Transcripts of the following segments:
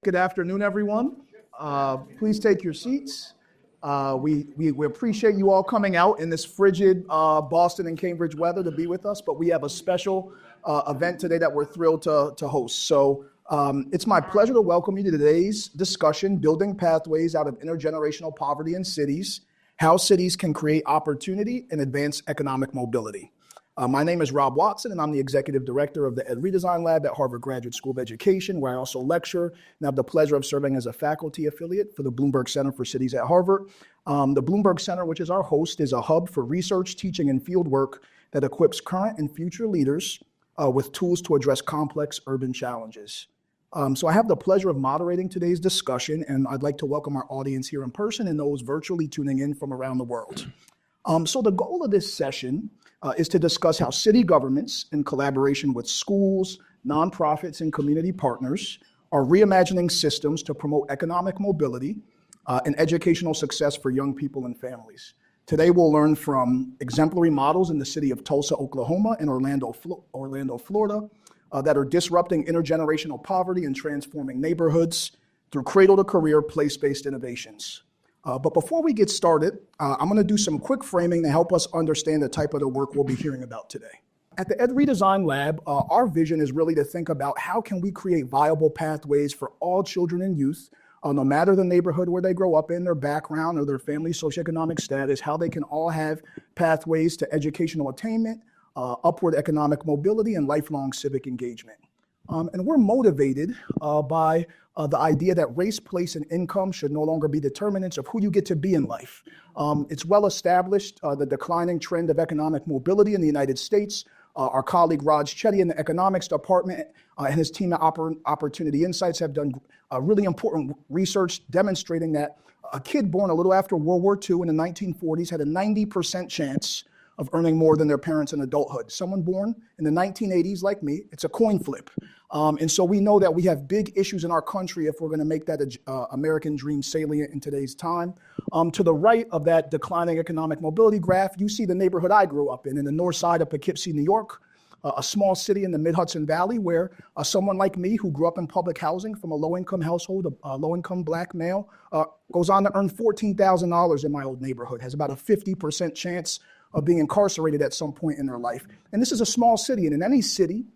Good afternoon, everyone. Please take your seats. We appreciate you all coming out in this frigid Boston and Cambridge weather to be with us, but we have a special event today that we're thrilled to host. So it's my pleasure to welcome you to today's discussion, Building Pathways Out of Intergenerational Poverty in Cities, How Cities Can Create Opportunity and Advance Economic Mobility. My name is Rob Watson, and I'm the Executive Director of the EdRedesign Lab at Harvard Graduate School of Education, where I also lecture and have the pleasure of serving as a faculty affiliate for the Bloomberg Center for Cities at Harvard. The Bloomberg Center, which is our host, is a hub for research, teaching, and field work that equips current and future leaders with tools to address complex urban challenges. So I have the pleasure of moderating today's discussion, and I'd like to welcome our audience here in person and those virtually tuning in from around the world. So the goal of this session is to discuss how city governments, in collaboration with schools, nonprofits, and community partners, are reimagining systems to promote economic mobility and educational success for young people and families. Today, we'll learn from exemplary models in the city of Tulsa, Oklahoma, and Orlando, Florida, that are disrupting intergenerational poverty and transforming neighborhoods through cradle-to-career place-based innovations. But before we get started, I'm going to do some quick framing to help us understand the type of the work we'll be hearing about today. At the EdRedesign Lab, our vision is really to think about how can we create viable pathways for all children and youth, no matter the neighborhood where they grow up in, their background, or their family's socioeconomic status, how they can all have pathways to educational attainment, upward economic mobility, and lifelong civic engagement. And we're motivated by the idea that race, place, and income should no longer be determinants of who you get to be in life. It's well established, the declining trend of economic mobility in the United States. Our colleague Raj Chetty in the economics department and his team at Opportunity Insights have done really important research demonstrating that a kid born a little after World War II in the 1940s had a 90% chance of earning more than their parents in adulthood. Someone born in the 1980s, like me, it's a coin flip. And so we know that we have big issues in our country if we're going to make that American dream salient in today's time. To the right of that declining economic mobility graph, you see the neighborhood I grew up in the north side of Poughkeepsie, New York, a small city in the mid-Hudson Valley where someone like me who grew up in public housing from a low-income household, a low-income black male, goes on to earn $14,000 in my old neighborhood, has about a 50% chance of being incarcerated at some point in their life. And this is a small city, and in any city,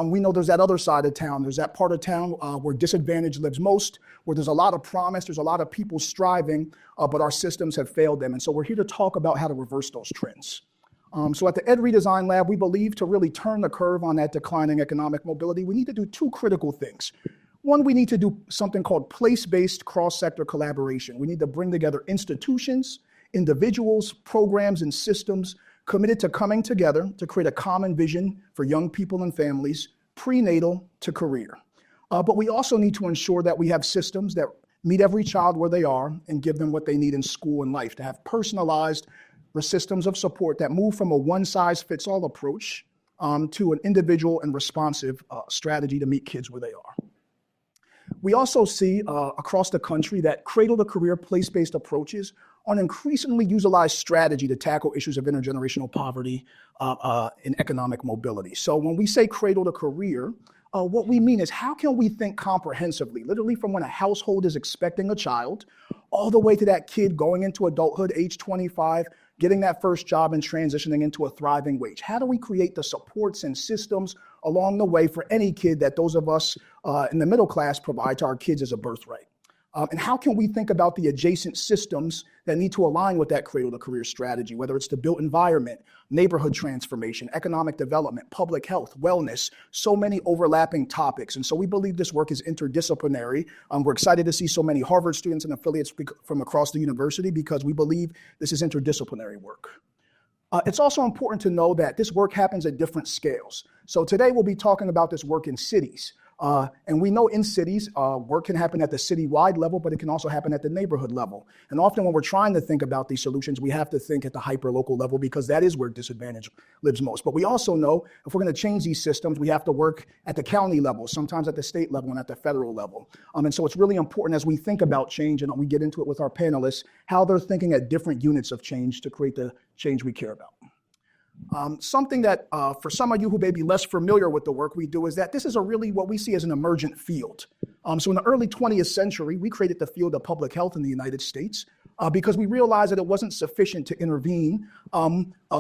we know there's that other side of town. There's that part of town where disadvantage lives most, where there's a lot of promise, there's a lot of people striving, but our systems have failed them. And so we're here to talk about how to reverse those trends. So at the EdRedesign Lab, we believe to really turn the curve on that declining economic mobility, we need to do two critical things. One, we need to do something called place-based cross-sector collaboration. We need to bring together institutions, individuals, programs, and systems committed to coming together to create a common vision for young people and families, prenatal to career. But we also need to ensure that we have systems that meet every child where they are and give them what they need in school and life, to have personalized systems of support that move from a one-size-fits-all approach to an individual and responsive strategy to meet kids where they are. We also see across the country that cradle-to-career place-based approaches are an increasingly utilized strategy to tackle issues of intergenerational poverty and economic mobility. So when we say cradle-to-career, what we mean is how can we think comprehensively, literally from when a household is expecting a child, all the way to that kid going into adulthood, age 25, getting that first job and transitioning into a thriving wage. How do we create the supports and systems along the way for any kid that those of us in the middle class provide to our kids as a birthright? And how can we think about the adjacent systems that need to align with that cradle-to-career strategy, whether it's the built environment, neighborhood transformation, economic development, public health, wellness, so many overlapping topics. And so we believe this work is interdisciplinary. We're excited to see so many Harvard students and affiliates from across the university because we believe this is interdisciplinary work. It's also important to know that this work happens at different scales. So today we'll be talking about this work in cities. And we know in cities, work can happen at the city-wide level, but it can also happen at the neighborhood level. And often when we're trying to think about these solutions, we have to think at the hyper-local level because that is where disadvantage lives most. But we also know if we're going to change these systems, we have to work at the county level, sometimes at the state level and at the federal level. And so it's really important as we think about change, and we get into it with our panelists, how they're thinking at different units of change to create the change we care about. Something that for some of you who may be less familiar with the work we do is that this is a really what we see as an emergent field. So in the early 20th century, we created the field of public health in the United States because we realized that it wasn't sufficient to intervene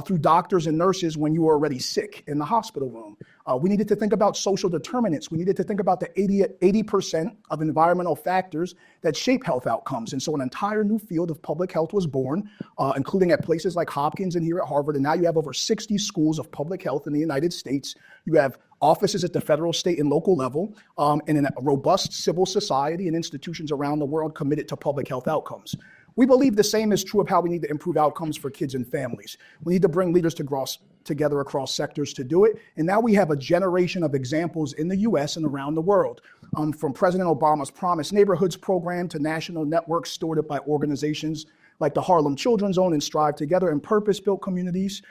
through doctors and nurses when you were already sick in the hospital room. We needed to think about social determinants. We needed to think about the 80% of environmental factors that shape health outcomes. And so an entire new field of public health was born, including at places like Hopkins and here at Harvard. And now you have over 60 schools of public health in the United States. You have offices at the federal, state, and local level, and a robust civil society and institutions around the world committed to public health outcomes. We believe the same is true of how we need to improve outcomes for kids and families. We need to bring leaders together across sectors to do it. And now we have a generation of examples in the US and around the world, from President Obama's Promise Neighborhoods program to national networks stewarded by organizations like the Harlem Children's Zone and Strive Together and purpose-built communities,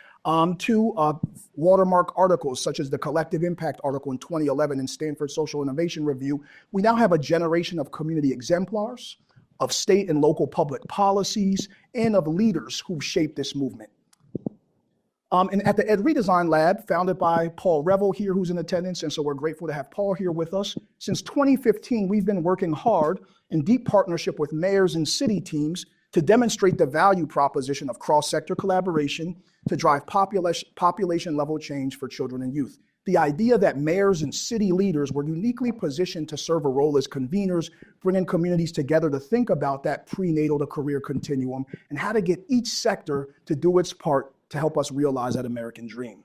to watermark articles such as the Collective Impact article in 2011 in Stanford Social Innovation Review. We now have a generation of community exemplars, of state and local public policies, and of leaders who shape this movement. And at the EdRedesign Lab, founded by Paul Revel here, who's in attendance, and so we're grateful to have Paul here with us. Since 2015, we've been working hard in deep partnership with mayors and city teams to demonstrate the value proposition of cross-sector collaboration to drive population-level change for children and youth. The idea that mayors and city leaders were uniquely positioned to serve a role as conveners, bringing communities together to think about that prenatal to career continuum and how to get each sector to do its part to help us realize that American dream.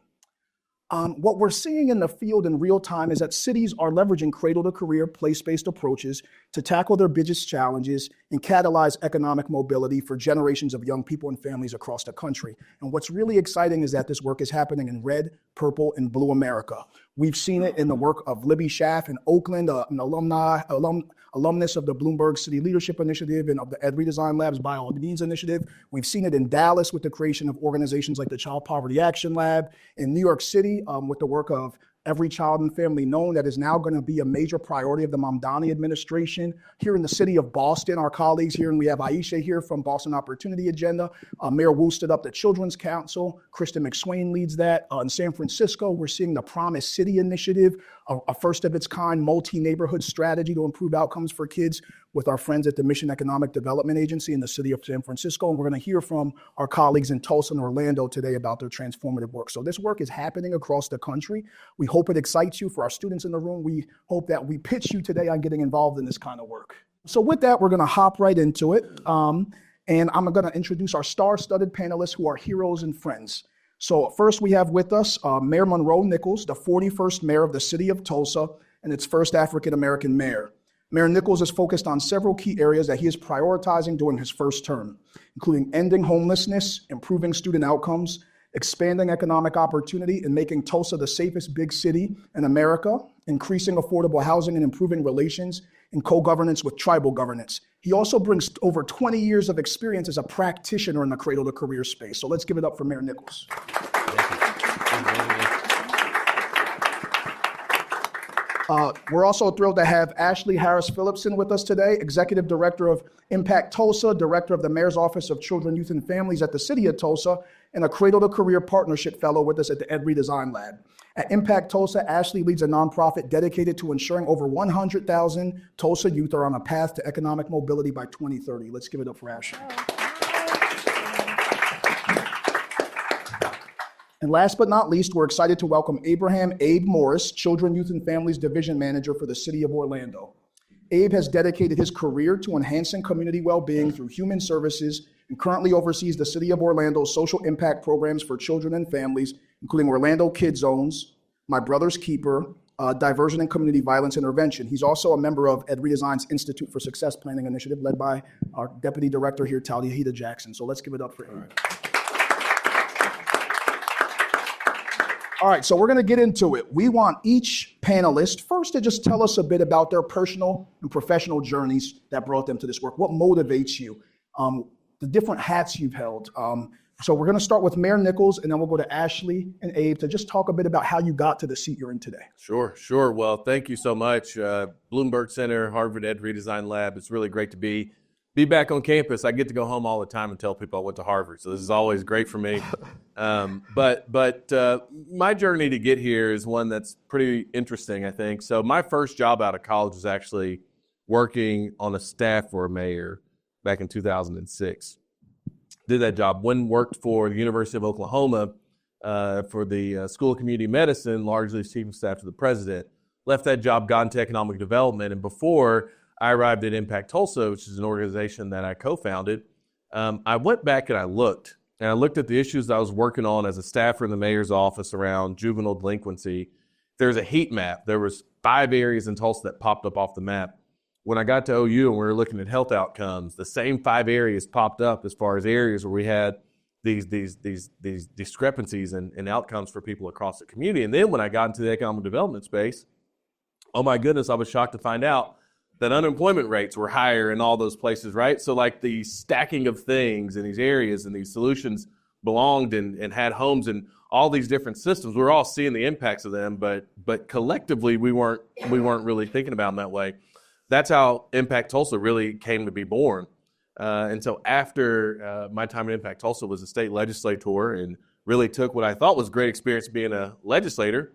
What we're seeing in the field in real time is that cities are leveraging cradle-to-career, place-based approaches to tackle their biggest challenges and catalyze economic mobility for generations of young people and families across the country. And what's really exciting is that this work is happening in red, purple, and blue America. We've seen it in the work of Libby Schaff in Oakland, an alumnus of the Bloomberg City Leadership Initiative and of the EdRedesign Lab's By All Means Initiative. We've seen it in Dallas with the creation of organizations like the Child Poverty Action Lab, in New York City with the work of Every Child and Family Known, that is now going to be a major priority of the Mamdani administration. Here in the city of Boston, our colleagues here, and we have Aisha here from Boston Opportunity Agenda. Mayor Wu stood up the Children's Council. Kristen McSwain leads that. In San Francisco, we're seeing the Promise City Initiative, a first of its kind multi-neighborhood strategy to improve outcomes for kids with our friends at the Mission Economic Development Agency in the city of San Francisco. And we're going to hear from our colleagues in Tulsa and Orlando today about their transformative work. So this work is happening across the country. We hope it excites you. For our students in the room, we hope that we pitch you today on getting involved in this kind of work. So with that, we're going to hop right into it. And I'm going to introduce our star-studded panelists who are heroes and friends. So first we have with us Mayor Monroe Nichols, the 41st mayor of the city of Tulsa and its first African-American mayor. Mayor Nichols is focused on several key areas that he is prioritizing during his first term, including ending homelessness, improving student outcomes, expanding economic opportunity, and making Tulsa the safest big city in America, increasing affordable housing and improving relations and co-governance with tribal governance. He also brings over 20 years of experience as a practitioner in the cradle-to-career space. So let's give it up for Mayor Nichols. We're also thrilled to have Ashley Harris Philippsen with us today, Executive Director of ImpactTulsa, Director of the Mayor's Office of Children, Youth, and Families at the City of Tulsa, and a Cradle-to-Career Partnership Fellow with us at the EdRedesign Lab. At ImpactTulsa, Ashley leads a nonprofit dedicated to ensuring over 100,000 Tulsa youth are on a path to economic mobility by 2030. Let's give it up for Ashley. And last but not least, we're excited to welcome Abe Morris, Children, Youth, and Families Division Manager for the City of Orlando. Abe has dedicated his career to enhancing community well-being through human services and currently oversees the City of Orlando's social impact programs for children and families, including Orlando Kid Zones, My Brother's Keeper, Diversion and Community Violence Intervention. He's also a member of EdRedesign's Institute for Success Planning Initiative, led by our Deputy Director here, Talia Jackson. So let's give it up for Abe. All right, so we're going to get into it. We want each panelist first to just tell us a bit about their personal and professional journeys that brought them to this work. What motivates you? The different hats you've held. So we're going to start with Mayor Nichols, and then we'll go to Ashley and Abe to just talk a bit about how you got to the seat you're in today. Sure. Well, thank you so much. Bloomberg Center, Harvard EdRedesign Lab. It's really great to be back on campus. I get to go home all the time and tell people I went to Harvard, so this is always great for me. But my journey to get here is one that's pretty interesting, I think. So my first job out of college was actually working on a staff for a mayor back in 2006. Did that job. Worked for the University of Oklahoma for the School of Community Medicine, largely as chief of staff to the president. Left that job, got into economic development, and before I arrived at ImpactTulsa, which is an organization that I co-founded, I went back and I looked at the issues I was working on as a staffer in the mayor's office around juvenile delinquency. There's a heat map. There was 5 areas in Tulsa that popped up off the map. When I got to OU and we were looking at health outcomes, the same 5 areas popped up as far as areas where we had these discrepancies in outcomes for people across the community. And then when I got into the economic development space, oh my goodness, I was shocked to find out that unemployment rates were higher in all those places, right? So like the stacking of things in these areas and these solutions belonged and had homes in all these different systems. We were all seeing the impacts of them, but collectively we weren't really thinking about them that way. That's how ImpactTulsa really came to be born. And so after my time at ImpactTulsa was a state legislator and really took what I thought was great experience being a legislator.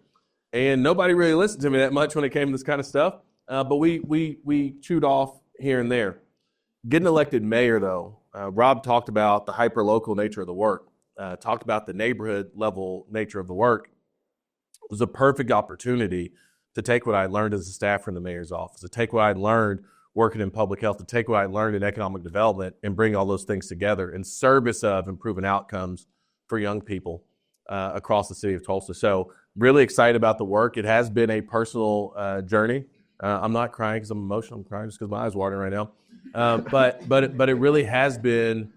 And nobody really listened to me that much when it came to this kind of stuff. But we chewed off here and there. Getting elected mayor, though, Rob talked about the hyper-local nature of the work, talked about the neighborhood-level nature of the work. It was a perfect opportunity to take what I learned as a staffer in the mayor's office, to take what I learned working in public health, to take what I learned in economic development and bring all those things together in service of improving outcomes for young people across the city of Tulsa. So really excited about the work. It has been a personal journey. I'm not crying because I'm emotional. I'm crying just because my eyes are watering right now. But it really has been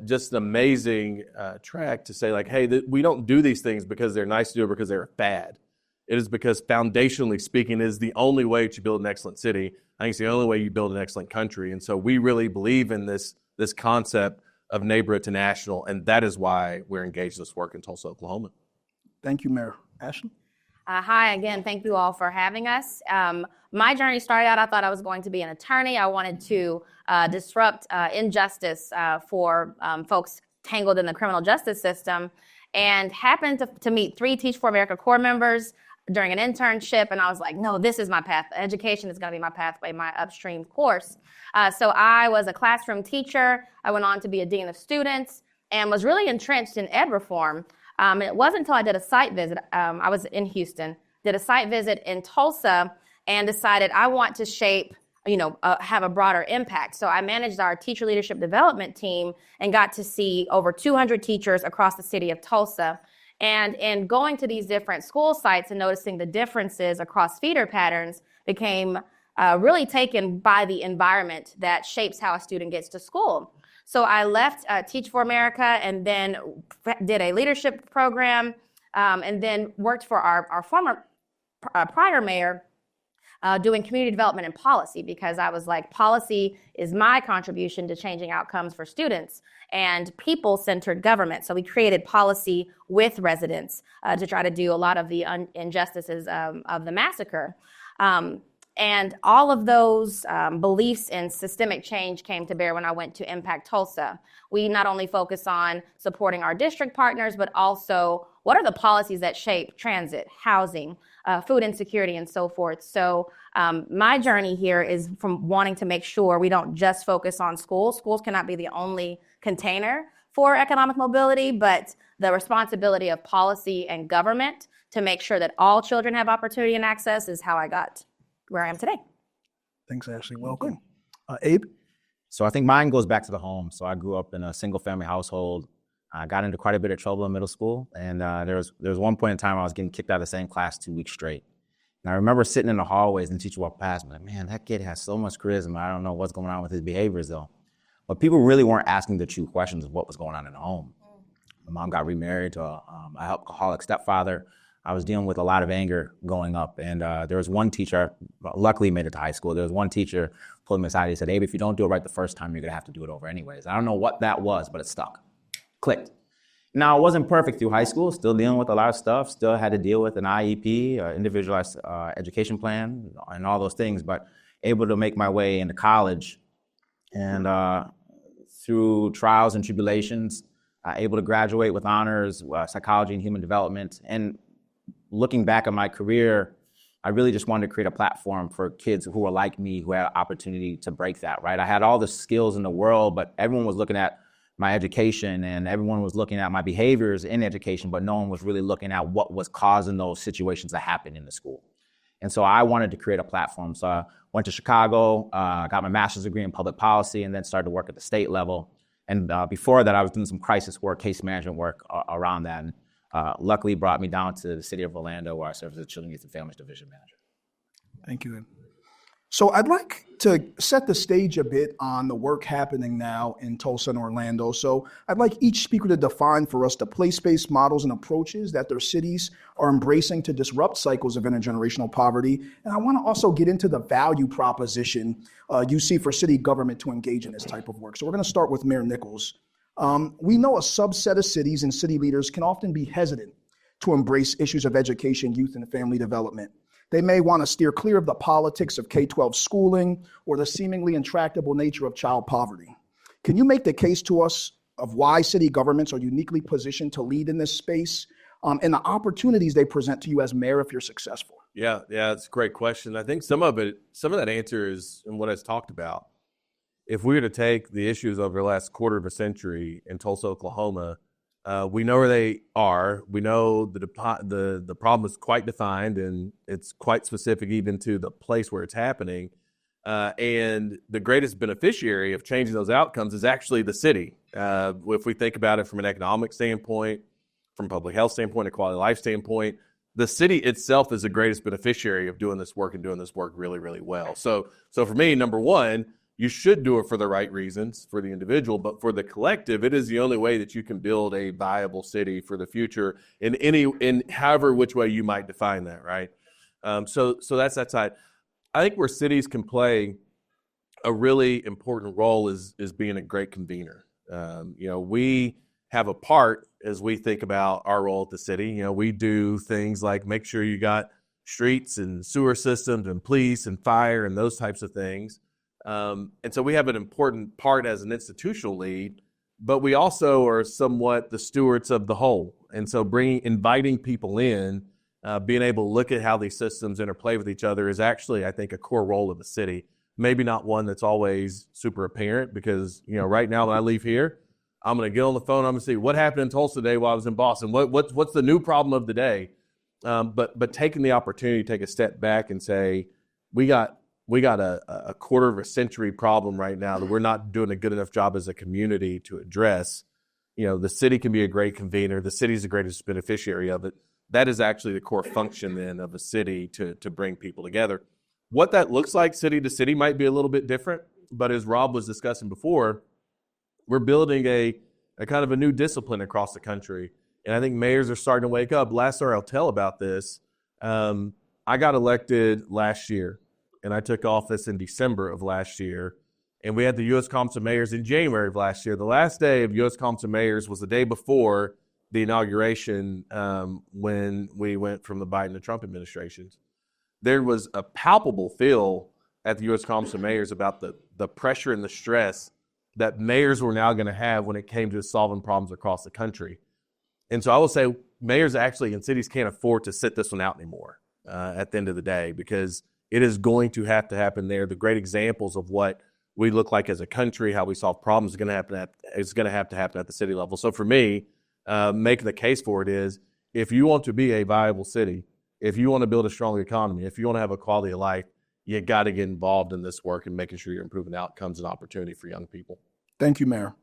just an amazing track to say, like, hey, we don't do these things because they're nice to do or because they're a fad. It is because foundationally speaking, it is the only way to build an excellent city. I think it's the only way you build an excellent country. And so we really believe in this concept of neighborhood to national, and that is why we're engaged in this work in Tulsa, Oklahoma. Thank you, Mayor. Ashley? Hi, again, thank you all for having us. My journey started out, I thought I was going to be an attorney. I wanted to disrupt injustice for folks tangled in the criminal justice system, and happened to meet 3 Teach for America Corps members during an internship, and I was like, no, this is my path. Education is going to be my pathway, my upstream course. So I was a classroom teacher. I went on to be a dean of students and was really entrenched in ed reform. And it wasn't until I did a site visit, I was in Houston, did a site visit in Tulsa and decided I want to shape, have a broader impact. So I managed our teacher leadership development team and got to see over 200 teachers across the city of Tulsa. And in going to these different school sites and noticing the differences across feeder patterns, became really taken by the environment that shapes how a student gets to school. So I left Teach for America and then did a leadership program and then worked for our former prior mayor doing community development and policy, because I was like, policy is my contribution to changing outcomes for students and people-centered government. So we created policy with residents to try to do a lot of the injustices of the massacre. And all of those beliefs in systemic change came to bear when I went to ImpactTulsa. We not only focus on supporting our district partners, but also what are the policies that shape transit, housing, food insecurity, and so forth. So my journey here is from wanting to make sure we don't just focus on schools. Schools cannot be the only container for economic mobility, but the responsibility of policy and government to make sure that all children have opportunity and access is how I got where I am today. Thanks, Ashley. Welcome. Abe? So I think mine goes back to the home. So I grew up in a single family household. I got into quite a bit of trouble in middle school. And there was one point in time I was getting kicked out of the same class 2 weeks straight. And I remember sitting in the hallways and the teacher walked past me like, man, that kid has so much charisma. I don't know what's going on with his behaviors though. But people really weren't asking the true questions of what was going on in the home. My mom got remarried to a alcoholic stepfather. I was dealing with a lot of anger growing up. And there was one teacher, luckily made it to high school. There was one teacher pulled me aside. He said, Abe, if you don't do it right the first time, you're going to have to do it over anyways. I don't know what that was, but it stuck. Clicked. Now, it wasn't perfect through high school, still dealing with a lot of stuff, still had to deal with an IEP, individualized education plan, and all those things, but able to make my way into college. And through trials and tribulations, able to graduate with honors, psychology and human development. And looking back at my career, I really just wanted to create a platform for kids who were like me, who had an opportunity to break that, right? I had all the skills in the world, but everyone was looking at my education and everyone was looking at my behaviors in education, but no one was really looking at what was causing those situations to happen in the school. And so I wanted to create a platform. So I went to Chicago, got my master's degree in public policy, and then started to work at the state level. And before that, I was doing some crisis work, case management work around that. And luckily brought me down to the city of Orlando, where I served as the Children, Youth, and Families Division Manager. Thank you. So I'd like to set the stage a bit on the work happening now in Tulsa and Orlando. So I'd like each speaker to define for us the place-based models and approaches that their cities are embracing to disrupt cycles of intergenerational poverty. And I want to also get into the value proposition you see for city government to engage in this type of work. So we're going to start with Mayor Nichols. We know a subset of cities and city leaders can often be hesitant to embrace issues of education, youth, and family development. They may want to steer clear of the politics of K-12 schooling or the seemingly intractable nature of child poverty. Can you make the case to us of why city governments are uniquely positioned to lead in this space and the opportunities they present to you as mayor if you're successful? Yeah, it's a great question. I think some of that answer is in what I talked about. If we were to take the issues over the last quarter of a century in Tulsa, Oklahoma, we know where they are. We know the problem is quite defined and it's quite specific even to the place where it's happening. And the greatest beneficiary of changing those outcomes is actually the city. If we think about it from an economic standpoint, from a public health standpoint, a quality of life standpoint, the city itself is the greatest beneficiary of doing this work and doing this work really, really well. So for me, number one, you should do it for the right reasons for the individual, but for the collective, it is the only way that you can build a viable city for the future in however which way you might define that, right? So that's that side. I think where cities can play a really important role is being a great convener. We have a part as we think about our role at the city. We do things like make sure you got streets and sewer systems and police and fire and those types of things. And so we have an important part as an institutional lead, but we also are somewhat the stewards of the whole. And so inviting people in, being able to look at how these systems interplay with each other is actually, I think, a core role of the city. Maybe not one that's always super apparent because, right now when I leave here, I'm going to get on the phone. I'm going to see what happened in Tulsa today while I was in Boston. What's the new problem of the day? But taking the opportunity to take a step back and say, we got a quarter of a century problem right now that we're not doing a good enough job as a community to address. The city can be a great convener. The city's the greatest beneficiary of it. That is actually the core function then of a city to bring people together. What that looks like city to city might be a little bit different, but as Rob was discussing before, we're building a kind of a new discipline across the country. And I think mayors are starting to wake up. Last story I'll tell about this, I got elected last year. And I took office in December of last year. And we had the U.S. Conference of Mayors in January of last year. The last day of U.S. Conference of Mayors was the day before the inauguration when we went from the Biden to Trump administrations. There was a palpable feel at the U.S. Conference of Mayors about the pressure and the stress that mayors were now going to have when it came to solving problems across the country. And so I will say mayors actually in cities can't afford to sit this one out anymore at the end of the day because it is going to have to happen there. The great examples of what we look like as a country, how we solve problems, is going to have to happen at the city level. So for me, making the case for it is, if you want to be a viable city, if you want to build a strong economy, if you want to have a quality of life, you got to get involved in this work and making sure you're improving outcomes and opportunity for young people. Thank you, Mayor.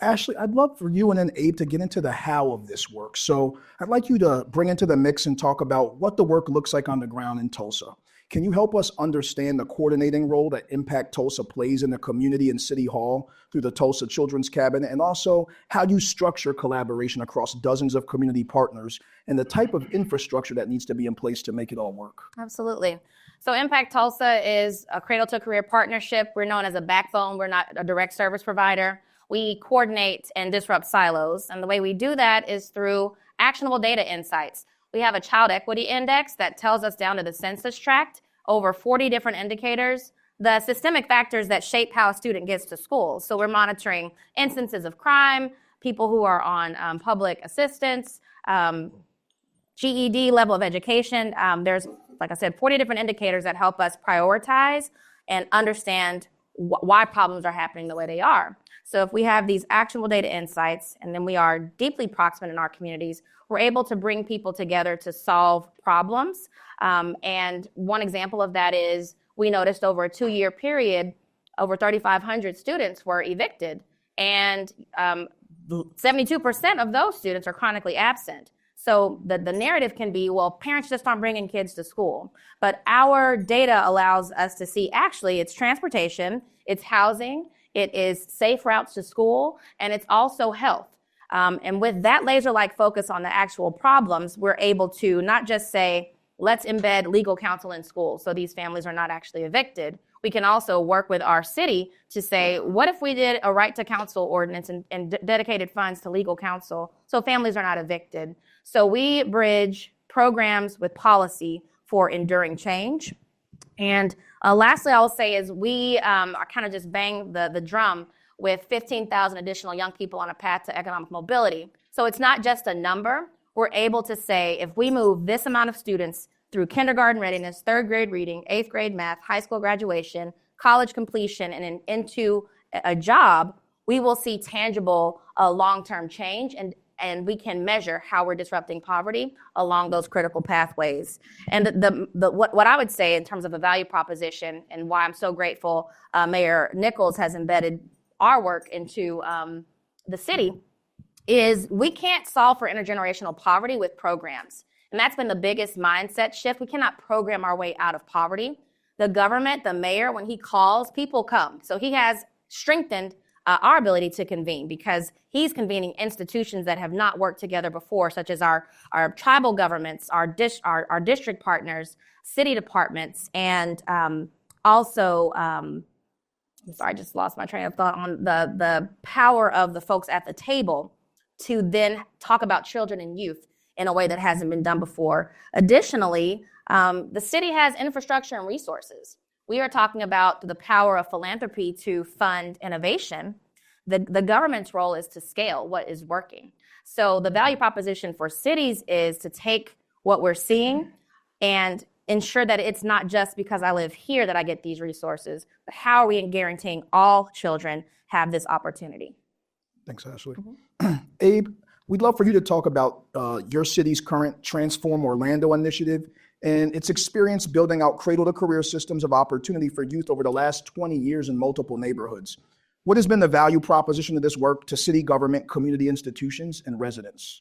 Ashley, I'd love for you and then Abe to get into the how of this work. So I'd like you to bring into the mix and talk about what the work looks like on the ground in Tulsa. Can you help us understand the coordinating role that ImpactTulsa plays in the community and City Hall through the Tulsa Children's Cabinet, and also how you structure collaboration across dozens of community partners and the type of infrastructure that needs to be in place to make it all work? Absolutely. So ImpactTulsa is a Cradle-to-Career partnership. We're known as a backbone. We're not a direct service provider. We coordinate and disrupt silos. And the way we do that is through actionable data insights. We have a child equity index that tells us down to the census tract, over 40 different indicators, the systemic factors that shape how a student gets to school. So we're monitoring instances of crime, people who are on public assistance, GED level of education. There's like I said, 40 different indicators that help us prioritize and understand why problems are happening the way they are. So if we have these actionable data insights, and then we are deeply proximate in our communities, we're able to bring people together to solve problems. And one example of that is we noticed over a 2-year period, over 3,500 students were evicted, and 72% of those students are chronically absent. So the narrative can be, well, parents just aren't bringing kids to school. But our data allows us to see, actually, it's transportation, it's housing, it is safe routes to school, and it's also health. And with that laser-like focus on the actual problems, we're able to not just say, let's embed legal counsel in schools so these families are not actually evicted. We can also work with our city to say, what if we did a right to counsel ordinance and dedicated funds to legal counsel so families are not evicted? So we bridge programs with policy for enduring change. And lastly, I will say is we are kind of just bang the drum with 15,000 additional young people on a path to economic mobility. So it's not just a number. We're able to say, if we move this amount of students through kindergarten readiness, 3rd grade reading, 8th grade math, high school graduation, college completion, and into a job, we will see tangible long-term change, and we can measure how we're disrupting poverty along those critical pathways. And what I would say in terms of a value proposition, and why I'm so grateful Mayor Nichols has embedded our work into the city, is we can't solve for intergenerational poverty with programs. And that's been the biggest mindset shift. We cannot program our way out of poverty. The government, the mayor, when he calls, people come. So he has strengthened our ability to convene, because he's convening institutions that have not worked together before, such as our tribal governments, our district partners, city departments, and also, I'm sorry, I just lost my train of thought on the power of the folks at the table to then talk about children and youth in a way that hasn't been done before. Additionally, the city has infrastructure and resources. We are talking about the power of philanthropy to fund innovation. The government's role is to scale what is working. So the value proposition for cities is to take what we're seeing and ensure that it's not just because I live here that I get these resources, but how are we guaranteeing all children have this opportunity? Thanks, Ashley. Abe, we'd love for you to talk about your city's current Transform Orlando initiative and its experience building out Cradle-to-Career systems of opportunity for youth over the last 20 years in multiple neighborhoods. What has been the value proposition of this work to city government, community institutions, and residents?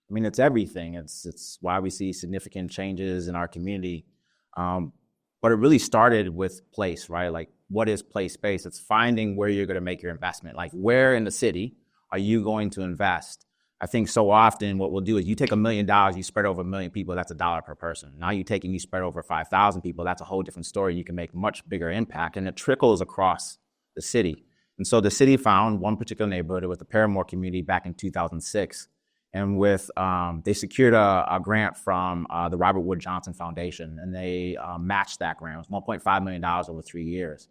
I mean, it's everything. It's why we see significant changes in our community. But it really started with place, right? Like, what is place space? It's finding where you're going to make your investment. Like, where in the city are you going to invest? I think so often what we'll do is you take $1 million, you spread over 1 million people, that's $1 per person. Now you take and you spread over 5,000 people, that's a whole different story. You can make much bigger impact, and it trickles across the city. And so the city found one particular neighborhood with the Paramore community back in 2006. And with they secured a grant from the Robert Wood Johnson Foundation, and they matched that grant. It was $1.5 million over 3 years.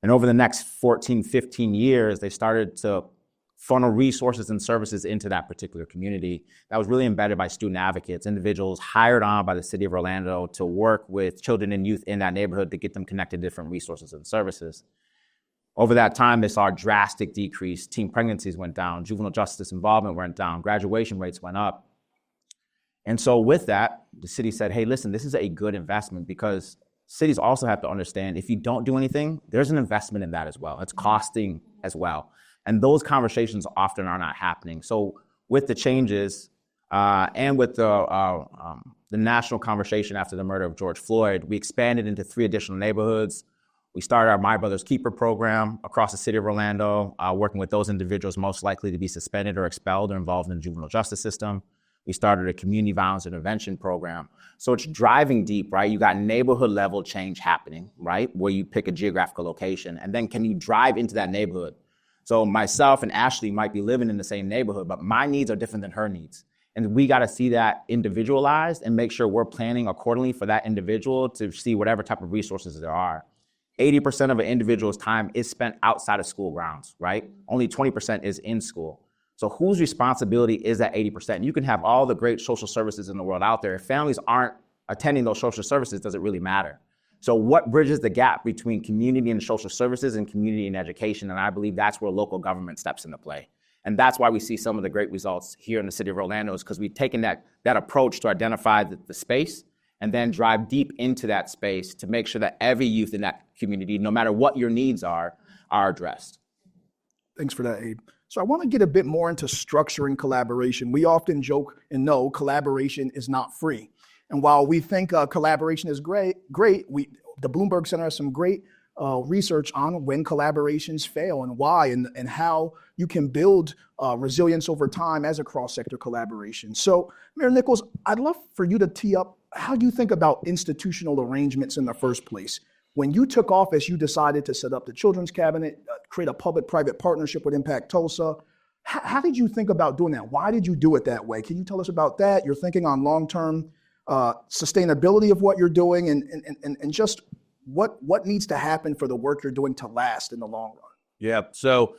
And over the next 14, 15 years, they started to funnel resources and services into that particular community that was really embedded by student advocates, individuals hired on by the city of Orlando to work with children and youth in that neighborhood to get them connected to different resources and services. Over that time, they saw a drastic decrease. Teen pregnancies went down, juvenile justice involvement went down, graduation rates went up. And so with that, the city said, hey, listen, this is a good investment, because cities also have to understand if you don't do anything, there's an investment in that as well. It's costing as well. And those conversations often are not happening. So with the changes and with the national conversation after the murder of George Floyd, we expanded into 3 additional neighborhoods. We started our My Brother's Keeper program across the city of Orlando, working with those individuals most likely to be suspended or expelled or involved in the juvenile justice system. We started a community violence intervention program. So it's driving deep, right? You got neighborhood level change happening, right? Where you pick a geographical location, and then can you drive into that neighborhood? So myself and Ashley might be living in the same neighborhood, but my needs are different than her needs. And we got to see that individualized and make sure we're planning accordingly for that individual to see whatever type of resources there are. 80% of an individual's time is spent outside of school grounds, right? Only 20% is in school. So whose responsibility is that 80%? You can have all the great social services in the world out there. If families aren't attending those social services, does it really matter? So what bridges the gap between community and social services and community and education? And I believe that's where local government steps into play. And that's why we see some of the great results here in the city of Orlando, is because we've taken that approach to identify the space and then drive deep into that space to make sure that every youth in that community, no matter what your needs are addressed. Thanks for that, Abe. So I want to get a bit more into structuring collaboration. We often joke and know collaboration is not free. And while we think collaboration is great, the Bloomberg Center has some great research on when collaborations fail and why, and how you can build resilience over time as a cross-sector collaboration. So, Mayor Nichols, I'd love for you to tee up how you think about institutional arrangements in the first place. When you took office, you decided to set up the Children's Cabinet, create a public-private partnership with ImpactTulsa. How did you think about doing that? Why did you do it that way? Can you tell us about that? Your thinking on long-term sustainability of what you're doing, and just what needs to happen for the work you're doing to last in the long run? Yeah. So,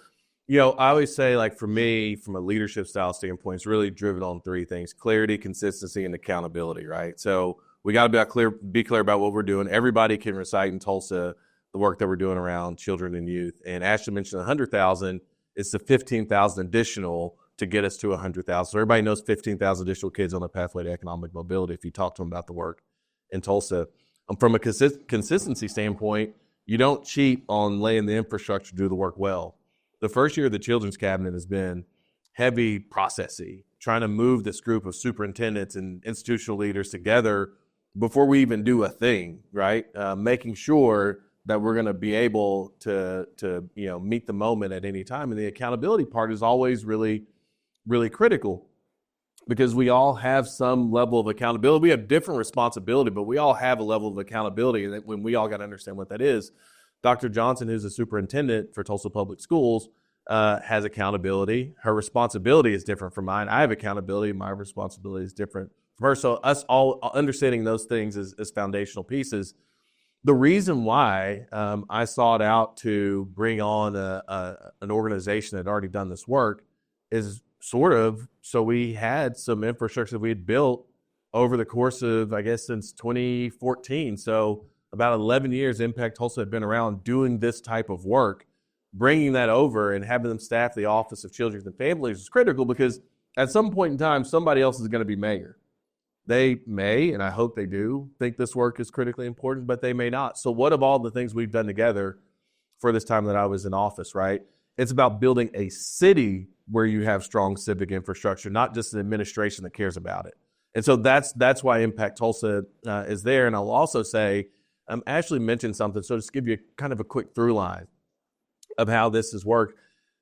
I always say, like, for me, from a leadership style standpoint, it's really driven on three things: clarity, consistency, and accountability, right? So we got to be clear about what we're doing. Everybody can recite in Tulsa the work that we're doing around children and youth. And Ashley mentioned 100,000. It's the 15,000 additional to get us to 100,000. So everybody knows 15,000 additional kids on the pathway to economic mobility if you talk to them about the work in Tulsa. From a consistency standpoint, you don't cheat on laying the infrastructure to do the work well. The first year of the Children's Cabinet has been heavy processy, trying to move this group of superintendents and institutional leaders together before we even do a thing, right? Making sure that we're going to be able to meet the moment at any time. And the accountability part is always really, really critical, because we all have some level of accountability. We have different responsibility, but we all have a level of accountability, and when we all got to understand what that is. Dr. Johnson, who's the superintendent for Tulsa Public Schools, has accountability. Her responsibility is different from mine. I have accountability. My responsibility is different from her. So us all understanding those things is foundational pieces. The reason why I sought out to bring on an organization that had already done this work is sort of so we had some infrastructure that we had built over the course of, I guess, since 2014. So about 11 years, ImpactTulsa had been around doing this type of work. Bringing that over and having them staff the Office of Children and Families is critical, because at some point in time, somebody else is going to be mayor. They may, and I hope they do, think this work is critically important, but they may not. So what of all the things we've done together for this time that I was in office, right? It's about building a city where you have strong civic infrastructure, not just an administration that cares about it. And so that's why ImpactTulsa is there. And I'll also say, Ashley mentioned something, so just give you kind of a quick through line of how this has worked.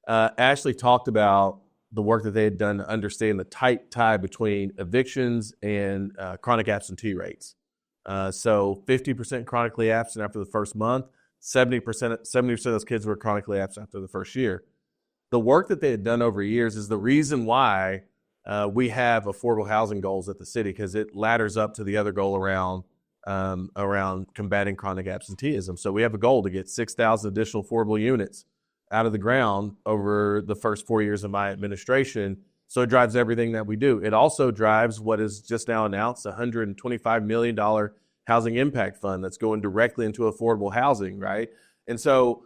Ashley talked about the work that they had done to understand the tight tie between evictions and chronic absentee rates. So 50% chronically absent after the first month, 70% of those kids were chronically absent after the first year. The work that they had done over years is the reason why we have affordable housing goals at the city, because it ladders up to the other goal around combating chronic absenteeism. So we have a goal to get 6,000 additional affordable units out of the ground over the first 4 years of my administration. So it drives everything that we do. It also drives what is just now announced, $125 million housing impact fund that's going directly into affordable housing, right? And so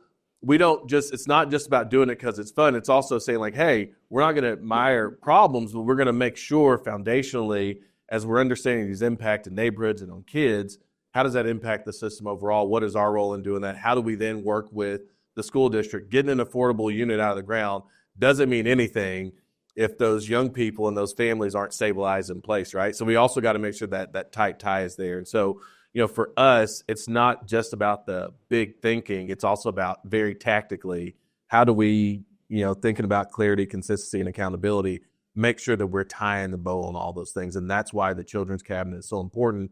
it's not just about doing it because it's fun. It's also saying, like, hey, we're not going to admire problems, but we're going to make sure foundationally, as we're understanding these impact in neighborhoods and on kids, how does that impact the system overall? What is our role in doing that? How do we then work with the school district? Getting an affordable unit out of the ground doesn't mean anything if those young people and those families aren't stabilized in place, right? So we also got to make sure that that tight tie is there. And so, for us, it's not just about the big thinking. It's also about very tactically, how do we, thinking about clarity, consistency, and accountability, make sure that we're tying the bow on all those things. And that's why the Children's Cabinet is so important.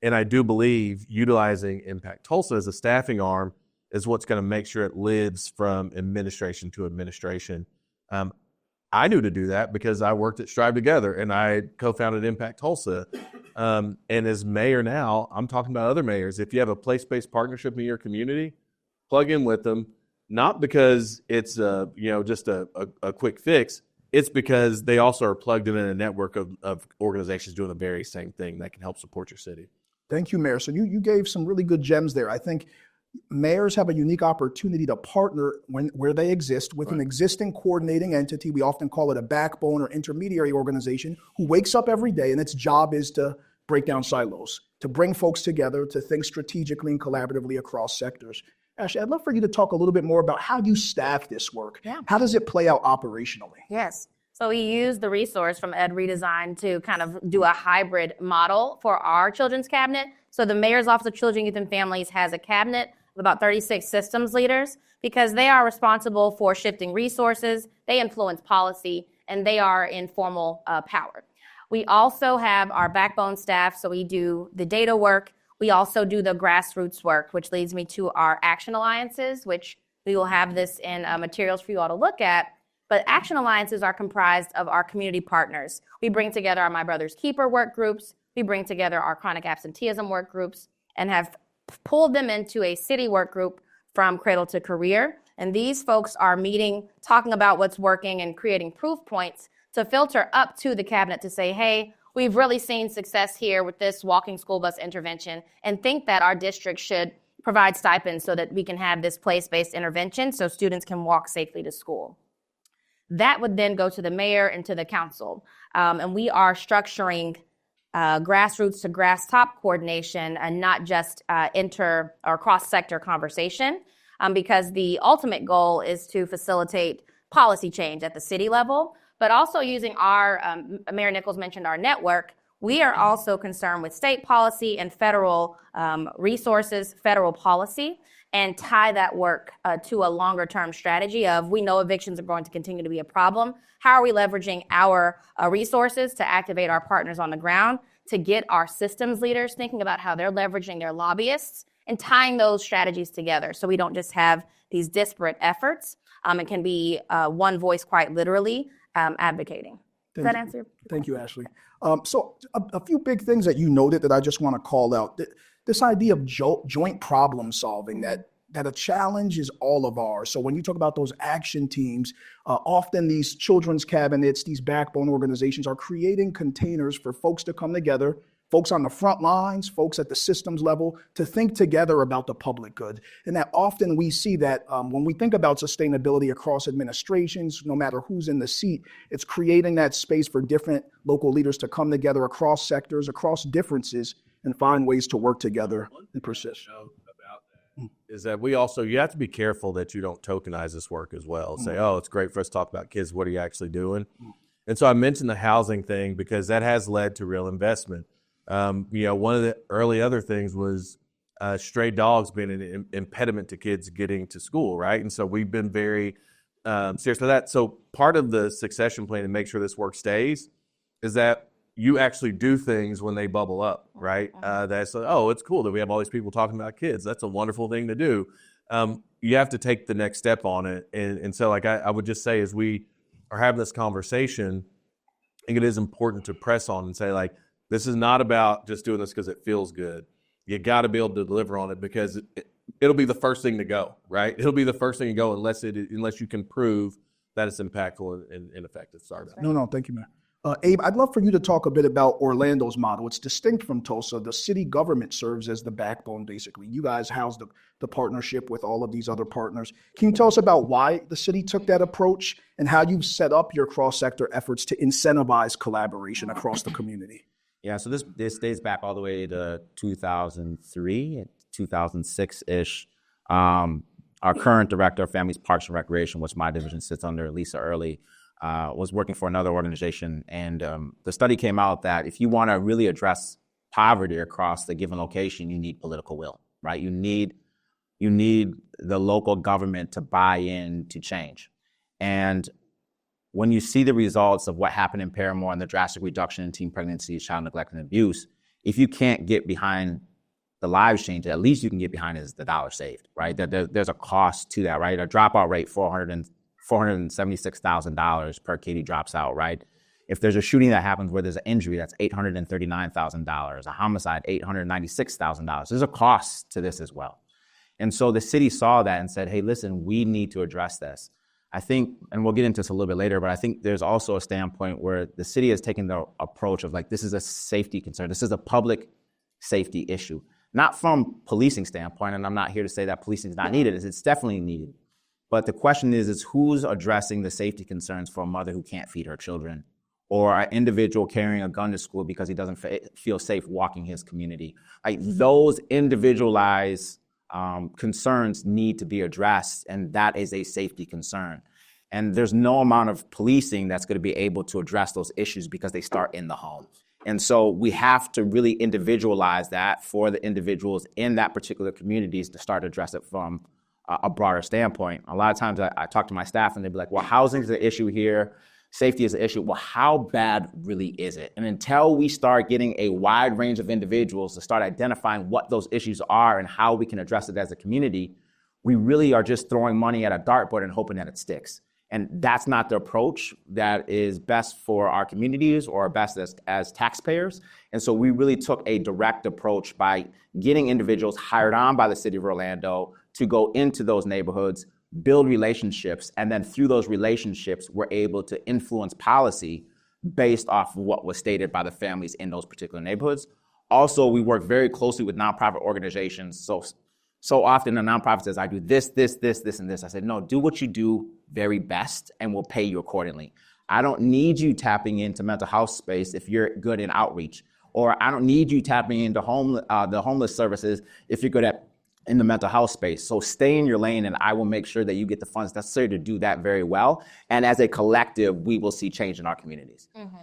And I do believe utilizing ImpactTulsa as a staffing arm is what's going to make sure it lives from administration to administration. I knew to do that because I worked at Strive Together and I co-founded ImpactTulsa. And as mayor now, I'm talking about other mayors. If you have a place-based partnership in your community, plug in with them, not because it's just a quick fix. It's because they also are plugged in a network of organizations doing the very same thing that can help support your city. Thank you, Mayor. So you gave some really good gems there. I think mayors have a unique opportunity to partner where they exist with an existing coordinating entity. We often call it a backbone or intermediary organization who wakes up every day and its job is to break down silos, to bring folks together, to think strategically and collaboratively across sectors. Ashley, I'd love for you to talk a little bit more about how you staff this work. Yeah. How does it play out operationally? Yes. So we use the resource from EdRedesign to kind of do a hybrid model for our children's cabinet. So the Mayor's Office of Children, Youth, and Families has a cabinet of about 36 systems leaders because they are responsible for shifting resources, they influence policy, and they are in formal power. We also have our backbone staff, so we do the data work. We also do the grassroots work, which leads me to our action alliances, which we will have this in materials for you all to look at. But action alliances are comprised of our community partners. We bring together our My Brother's Keeper work groups. We bring together our chronic absenteeism work groups and have pulled them into a city work group from Cradle-to-Career. And these folks are meeting, talking about what's working and creating proof points to filter up to the cabinet to say, hey, we've really seen success here with this walking school bus intervention and think that our district should provide stipends so that we can have this place-based intervention so students can walk safely to school. That would then go to the mayor and to the council. And we are structuring grassroots to grass top coordination and not just inter or cross-sector conversation because the ultimate goal is to facilitate policy change at the city level, but also using our, Mayor Nichols mentioned our network, we are also concerned with state policy and federal resources, federal policy, and tie that work to a longer term strategy of we know evictions are going to continue to be a problem. How are we leveraging our resources to activate our partners on the ground, to get our systems leaders thinking about how they're leveraging their lobbyists and tying those strategies together so we don't just have these disparate efforts. It can be one voice quite literally advocating. Does that answer? Thank you, Ashley. So a few big things that you noted that I just want to call out. This idea of joint problem solving, that a challenge is all of ours. So when you talk about those action teams, often these children's cabinets, these backbone organizations are creating containers for folks to come together, folks on the front lines, folks at the systems level, to think together about the public good. And that often we see that when we think about sustainability across administrations, no matter who's in the seat, it's creating that space for different local leaders to come together across sectors, across differences, and find ways to work together and persist. About that is that you have to be careful that you don't tokenize this work as well. Say, oh, it's great for us to talk about kids. What are you actually doing? And so I mentioned the housing thing because that has led to real investment. One of the early other things was stray dogs being an impediment to kids getting to school, right? And so we've been very serious with that. So part of the succession plan to make sure this work stays is that you actually do things when they bubble up, right? That's it's cool that we have all these people talking about kids. That's a wonderful thing to do. You have to take the next step on it. And so I would just say as we are having this conversation, I think it is important to press on and say this is not about just doing this because it feels good. You got to be able to deliver on it because it'll be the first thing to go, right? It'll be the first thing to go unless you can prove that it's impactful and effective. Sorry about that. No, thank you, man. Abe, I'd love for you to talk a bit about Orlando's model. It's distinct from Tulsa. The city government serves as the backbone, basically. You guys house the partnership with all of these other partners. Can you tell us about why the city took that approach and how you've set up your cross-sector efforts to incentivize collaboration across the community? Yeah, so this dates back all the way to 2003, 2006-ish. Our current director of Families, Parks, and Recreation, which my division sits under, Lisa Early, was working for another organization. And the study came out that if you want to really address poverty across the given location, you need political will, right? You need the local government to buy in to change. And when you see the results of what happened in Paramore and the drastic reduction in teen pregnancies, child neglect, and abuse, if you can't get behind the lives change, at least you can get behind is the dollar saved, right? There's a cost to that, right? A dropout rate, $476,000 per kid drops out, right? If there's a shooting that happens where there's an injury, that's $839,000. A homicide, $896,000. There's a cost to this as well. And so the city saw that and said, hey, listen, we need to address this. I think, and we'll get into this a little bit later, but I think there's also a standpoint where the city has taken the approach of this is a safety concern. This is a public safety issue. Not from policing standpoint, and I'm not here to say that policing is not needed. It's definitely needed. But the question is who's addressing the safety concerns for a mother who can't feed her children, or an individual carrying a gun to school because he doesn't feel safe walking his community. Like those individualized concerns need to be addressed, and that is a safety concern. And there's no amount of policing that's going to be able to address those issues because they start in the home. And so we have to really individualize that for the individuals in that particular communities to start to address it from a broader standpoint. A lot of times I talk to my staff and they'd be like, well, housing is an issue here. Safety is an issue. Well, how bad really is it? And until we start getting a wide range of individuals to start identifying what those issues are and how we can address it as a community, we really are just throwing money at a dartboard and hoping that it sticks. And that's not the approach that is best for our communities or best as taxpayers. And so we really took a direct approach by getting individuals hired on by the city of Orlando to go into those neighborhoods, build relationships, and then through those relationships, we're able to influence policy based off of what was stated by the families in those particular neighborhoods. Also, we work very closely with nonprofit organizations. So often a nonprofit says, I do this, and this. I said, no, do what you do very best and we'll pay you accordingly. I don't need you tapping into mental health space if you're good in outreach, or I don't need you tapping into the homeless services if you're good in the mental health space. So stay in your lane and I will make sure that you get the funds necessary to do that very well. And as a collective, we will see change in our communities. Mm-hmm.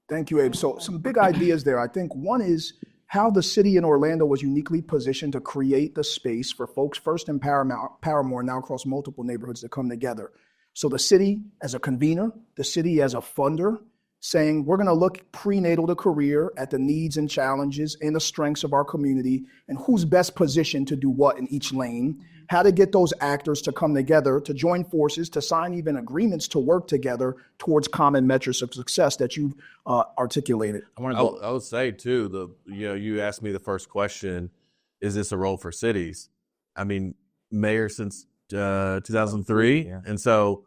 Thank you, Abe. So some big ideas there. I think one is how the city in Orlando was uniquely positioned to create the space for folks first in Paramore, now across multiple neighborhoods, to come together. So the city as a convener, the city as a funder, saying we're going to look prenatal to career at the needs and challenges and the strengths of our community and who's best positioned to do what in each lane, how to get those actors to come together, to join forces, to sign even agreements to work together towards common metrics of success that you've articulated. I would say too, you asked me the first question, is this a role for cities? I mean, mayor since 2003. Yeah. And so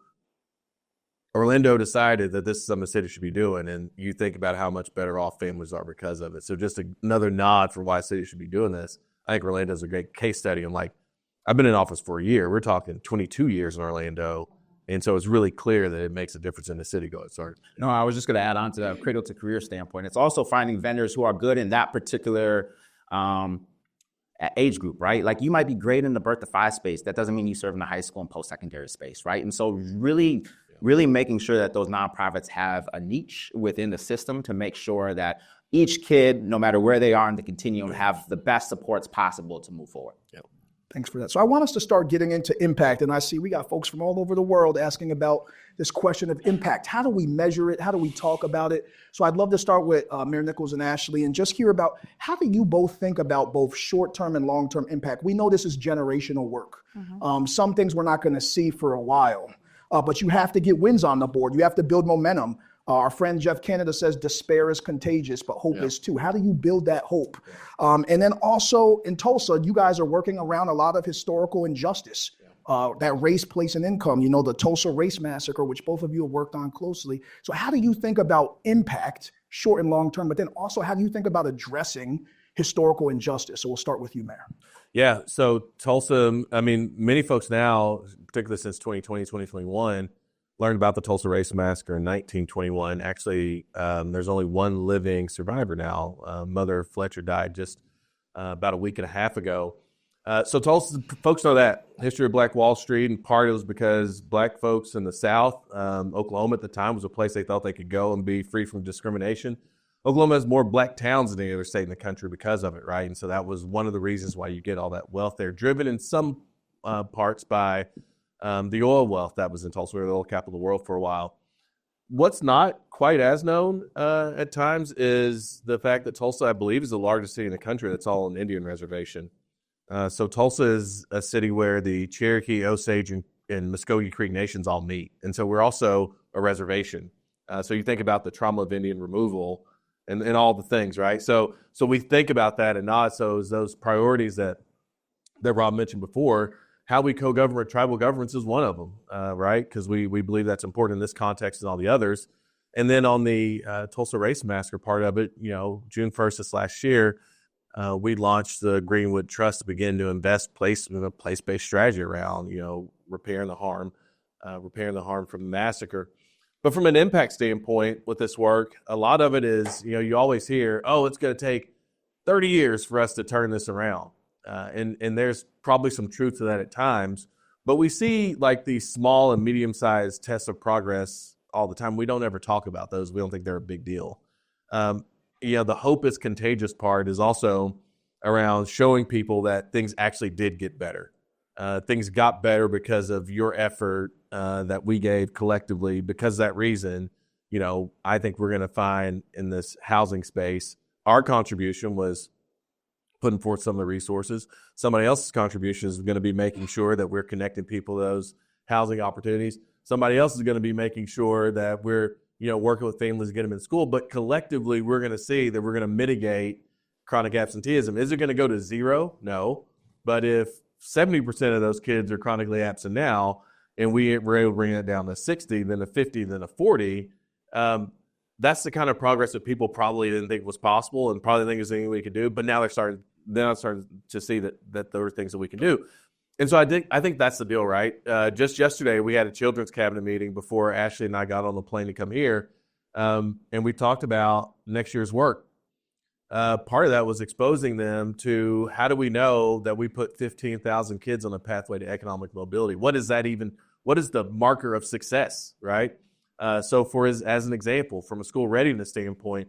Orlando decided that this is something the city should be doing, and you think about how much better off families are because of it. So just another nod for why cities should be doing this. I think Orlando's a great case study. And I've been in office for a year. We're talking 22 years in Orlando. And so it's really clear that it makes a difference in the city. Go ahead, sorry. No, I was just going to add on to that Cradle-to-Career standpoint. It's also finding vendors who are good in that particular age group, right? Like you might be great in the birth to 5 space. That doesn't mean you serve in the high school and post-secondary space, right? And so really making sure that those nonprofits have a niche within the system to make sure that each kid, no matter where they are in the continuum, have the best supports possible to move forward. Yep. Thanks for that. So I want us to start getting into impact. And I see we got folks from all over the world asking about this question of impact. How do we measure it? How do we talk about it? So I'd love to start with Mayor Nichols and Ashley and just hear about how do you both think about both short-term and long-term impact? We know this is generational work. Mm-hmm. Some things we're not going to see for a while. But you have to get wins on the board. You have to build momentum. Our friend Jeff Canada says despair is contagious, but hope is too. How do you build that hope? And then also in Tulsa, you guys are working around a lot of historical injustice, that race, place, and income. The Tulsa race massacre, which both of you have worked on closely. So how do you think about impact, short and long term, but then also how do you think about addressing historical injustice? So we'll start with you, Mayor. Yeah, so Tulsa, I mean, many folks now, particularly since 2020, 2021, learned about the Tulsa Race Massacre in 1921. Actually, there's only one living survivor now. Mother Fletcher died just about a week and a half ago. So Tulsa, folks know that history of Black Wall Street, and part it was because Black folks in the South, Oklahoma at the time was a place they thought they could go and be free from discrimination. Oklahoma has more Black towns than any other state in the country because of it, right? And so that was one of the reasons why you get all that wealth there, driven in some parts by the oil wealth that was in Tulsa, the oil capital of the world for a while. What's not quite as known at times is the fact that Tulsa, I believe, is the largest city in the country that's all an Indian reservation. So Tulsa is a city where the Cherokee, Osage, and Muskogee Creek nations all meet. And so we're also a reservation. So you think about the trauma of Indian removal and all the things, right? So we think about that and not so those priorities that Rob mentioned before. How we co-govern with tribal governments is one of them, right? Because we believe that's important in this context and all the others. And then on the Tulsa Race Massacre part of it, June 1st this last year, we launched the Greenwood Trust to begin to invest in a place-based strategy around, repairing the harm from the massacre. But from an impact standpoint with this work, a lot of it is, you always hear, oh, it's going to take 30 years for us to turn this around. And there's probably some truth to that at times. But we see like these small and medium-sized tests of progress all the time. We don't ever talk about those. We don't think they're a big deal. The hope is contagious part is also around showing people that things actually did get better. Things got better because of your effort that we gave collectively. Because of that reason, I think we're going to find in this housing space, our contribution was putting forth some of the resources. Somebody else's contribution is going to be making sure that we're connecting people to those housing opportunities. Somebody else is going to be making sure that we're, working with families to get them in school. But collectively, we're going to see that we're going to mitigate chronic absenteeism. Is it going to go to zero? No. But if 70% of those kids are chronically absent now, and we're able to bring it down to 60, then to 50, then to 40, that's the kind of progress that people probably didn't think was possible and probably think there's anything we could do. But now they're starting to see that there are things that we can do. And so I think that's the deal, right? Just yesterday, we had a children's cabinet meeting before Ashley and I got on the plane to come here, and we talked about next year's work. Part of that was exposing them to how do we know that we put 15,000 kids on a pathway to economic mobility? What is the marker of success, right? So as an example, from a school readiness standpoint,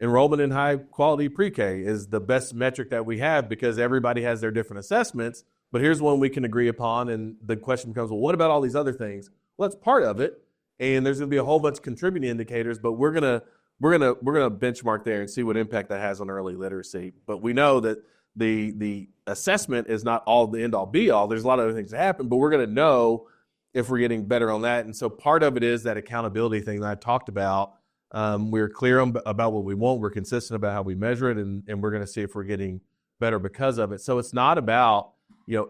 enrollment in high quality pre-K is the best metric that we have because everybody has their different assessments, but here's one we can agree upon. And the question becomes, well, what about all these other things? Well, that's part of it. And there's going to be a whole bunch of contributing indicators, but we're gonna benchmark there and see what impact that has on early literacy. But we know that the assessment is not all the end all be all. There's a lot of other things that happen, but we're going to know if we're getting better on that. And so part of it is that accountability thing that I talked about. We're clear about what we want. We're consistent about how we measure it, and we're going to see if we're getting better because of it. So it's not about,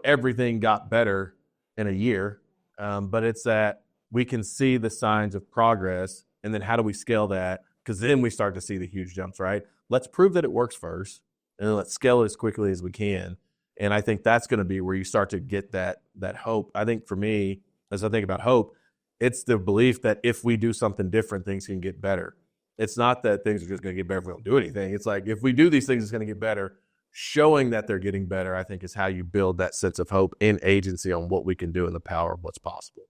everything got better in a year, but it's that we can see the signs of progress, and then how do we scale that? Because then we start to see the huge jumps, right? Let's prove that it works first, and then let's scale it as quickly as we can. And I think that's going to be where you start to get that hope. I think for me, as I think about hope, it's the belief that if we do something different, things can get better. It's not that things are just going to get better if we don't do anything. It's like if we do these things, it's going to get better. Showing that they're getting better, I think, is how you build that sense of hope and agency on what we can do and the power of what's possible.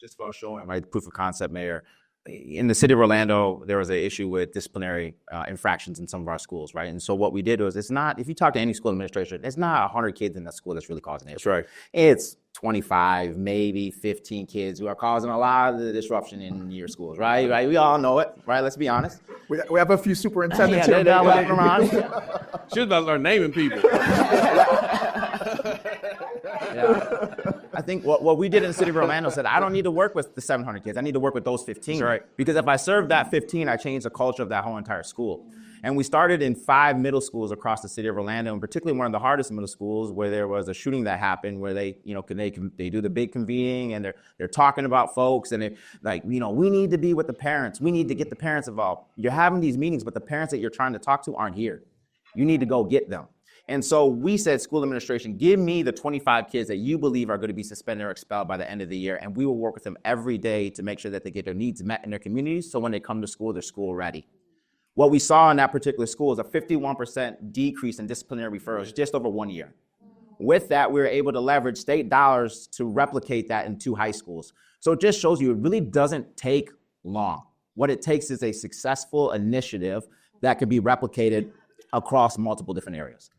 Just for showing my proof of concept, Mayor, in the city of Orlando, there was an issue with disciplinary infractions in some of our schools, right? And so what we did was, it's not, if you talk to any school administrator, it's not 100 kids in that school that's really causing it. That's right. It's 25, maybe 15 kids who are causing a lot of the disruption in your schools, right? Right? We all know it, right? Let's be honest. We have a few superintendents Yeah, here. they're looking around. Should about start naming people. Yeah. I think what we did in the city of Orlando said, I don't need to work with the 700 kids. I need to work with those 15. That's right. Because if I serve that 15, I change the culture of that whole entire school. And we started in 5 middle schools across the city of Orlando, and particularly one of the hardest middle schools where there was a shooting that happened where they do the big convening and they're talking about folks and they're like, we need to be with the parents. We need to get the parents involved. You're having these meetings, but the parents that you're trying to talk to aren't here. You need to go get them. And so we said, school administration, give me the 25 kids that you believe are going to be suspended or expelled by the end of the year, and we will work with them every day to make sure that they get their needs met in their communities so when they come to school, they're school ready. What we saw in that particular school is a 51% decrease in disciplinary referrals just over 1 year. With that, we were able to leverage state dollars to replicate that in 2 high schools. So it just shows you it really doesn't take long. What it takes is a successful initiative that could be replicated across multiple different areas.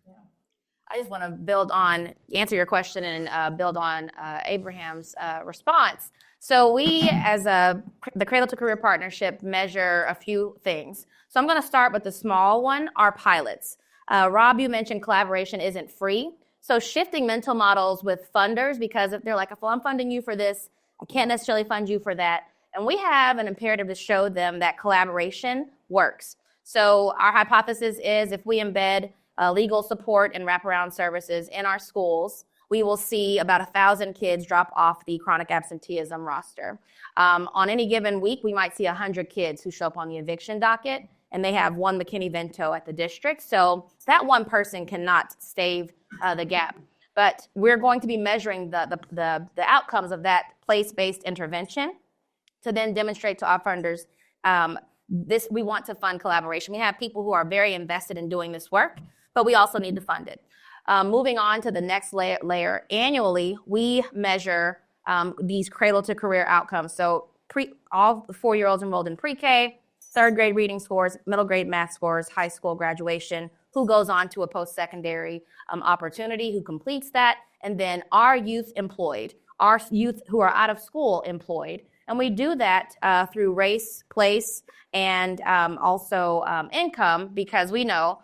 I just want to answer your question and build on Abraham's response. So we, as the Cradle-to-Career Partnership, measure a few things. So I'm going to start with the small one, our pilots. Rob, you mentioned collaboration isn't free. So shifting mental models with funders, because if they're like, well, I'm funding you for this, I can't necessarily fund you for that. And we have an imperative to show them that collaboration works. So our hypothesis is if we embed legal support and wraparound services in our schools, we will see about 1,000 kids drop off the chronic absenteeism roster. On any given week, we might see 100 kids who show up on the eviction docket, and they have one McKinney-Vento at the district. So that one person cannot stave the gap. But we're going to be measuring the outcomes of that place-based intervention to then demonstrate to our funders we want to fund collaboration. We have people who are very invested in doing this work, but we also need to fund it. Moving on to the next layer, annually, we measure these Cradle-to-Career outcomes. So all the 4-year-olds enrolled in pre-K, third grade reading scores, middle grade math scores, high school graduation, who goes on to a post-secondary opportunity, who completes that, and then our youth employed, our youth who are out of school employed. And we do that through race, place, and also income, because we know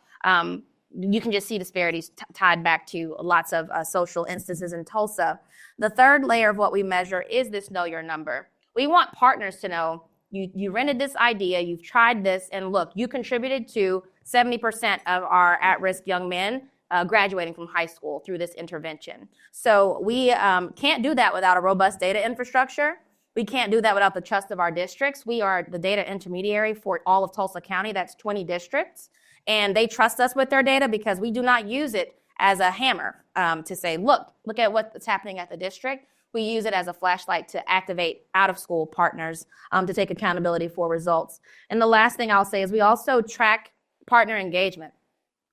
you can just see disparities tied back to lots of social instances in Tulsa. The third layer of what we measure is this know your number. We want partners to know you rented this idea, you've tried this, and look, you contributed to 70% of our at-risk young men graduating from high school through this intervention. So we can't do that without a robust data infrastructure. We can't do that without the trust of our districts. We are the data intermediary for all of Tulsa County. That's 20 districts. And they trust us with their data because we do not use it as a hammer to say, look at what's happening at the district. We use it as a flashlight to activate out-of-school partners to take accountability for results. And the last thing I'll say is we also track partner engagement.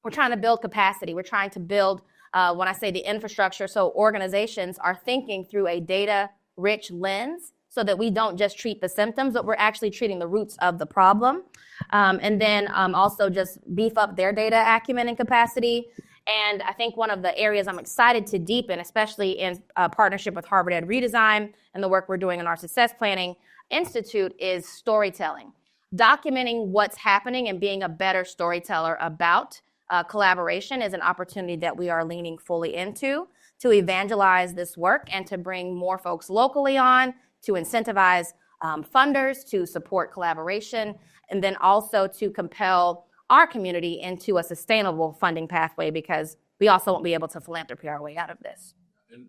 We're trying to build capacity. We're trying to build, when I say the infrastructure, so organizations are thinking through a data-rich lens so that we don't just treat the symptoms, but we're actually treating the roots of the problem. And then also just beef up their data acumen and capacity. And I think one of the areas I'm excited to deepen, especially in partnership with Harvard EdRedesign and the work we're doing in our Success Planning Institute, is storytelling. Documenting what's happening and being a better storyteller about collaboration is an opportunity that we are leaning fully into to evangelize this work and to bring more folks locally on, to incentivize funders to support collaboration, and then also to compel our community into a sustainable funding pathway, because we also won't be able to philanthropy our way out of this. And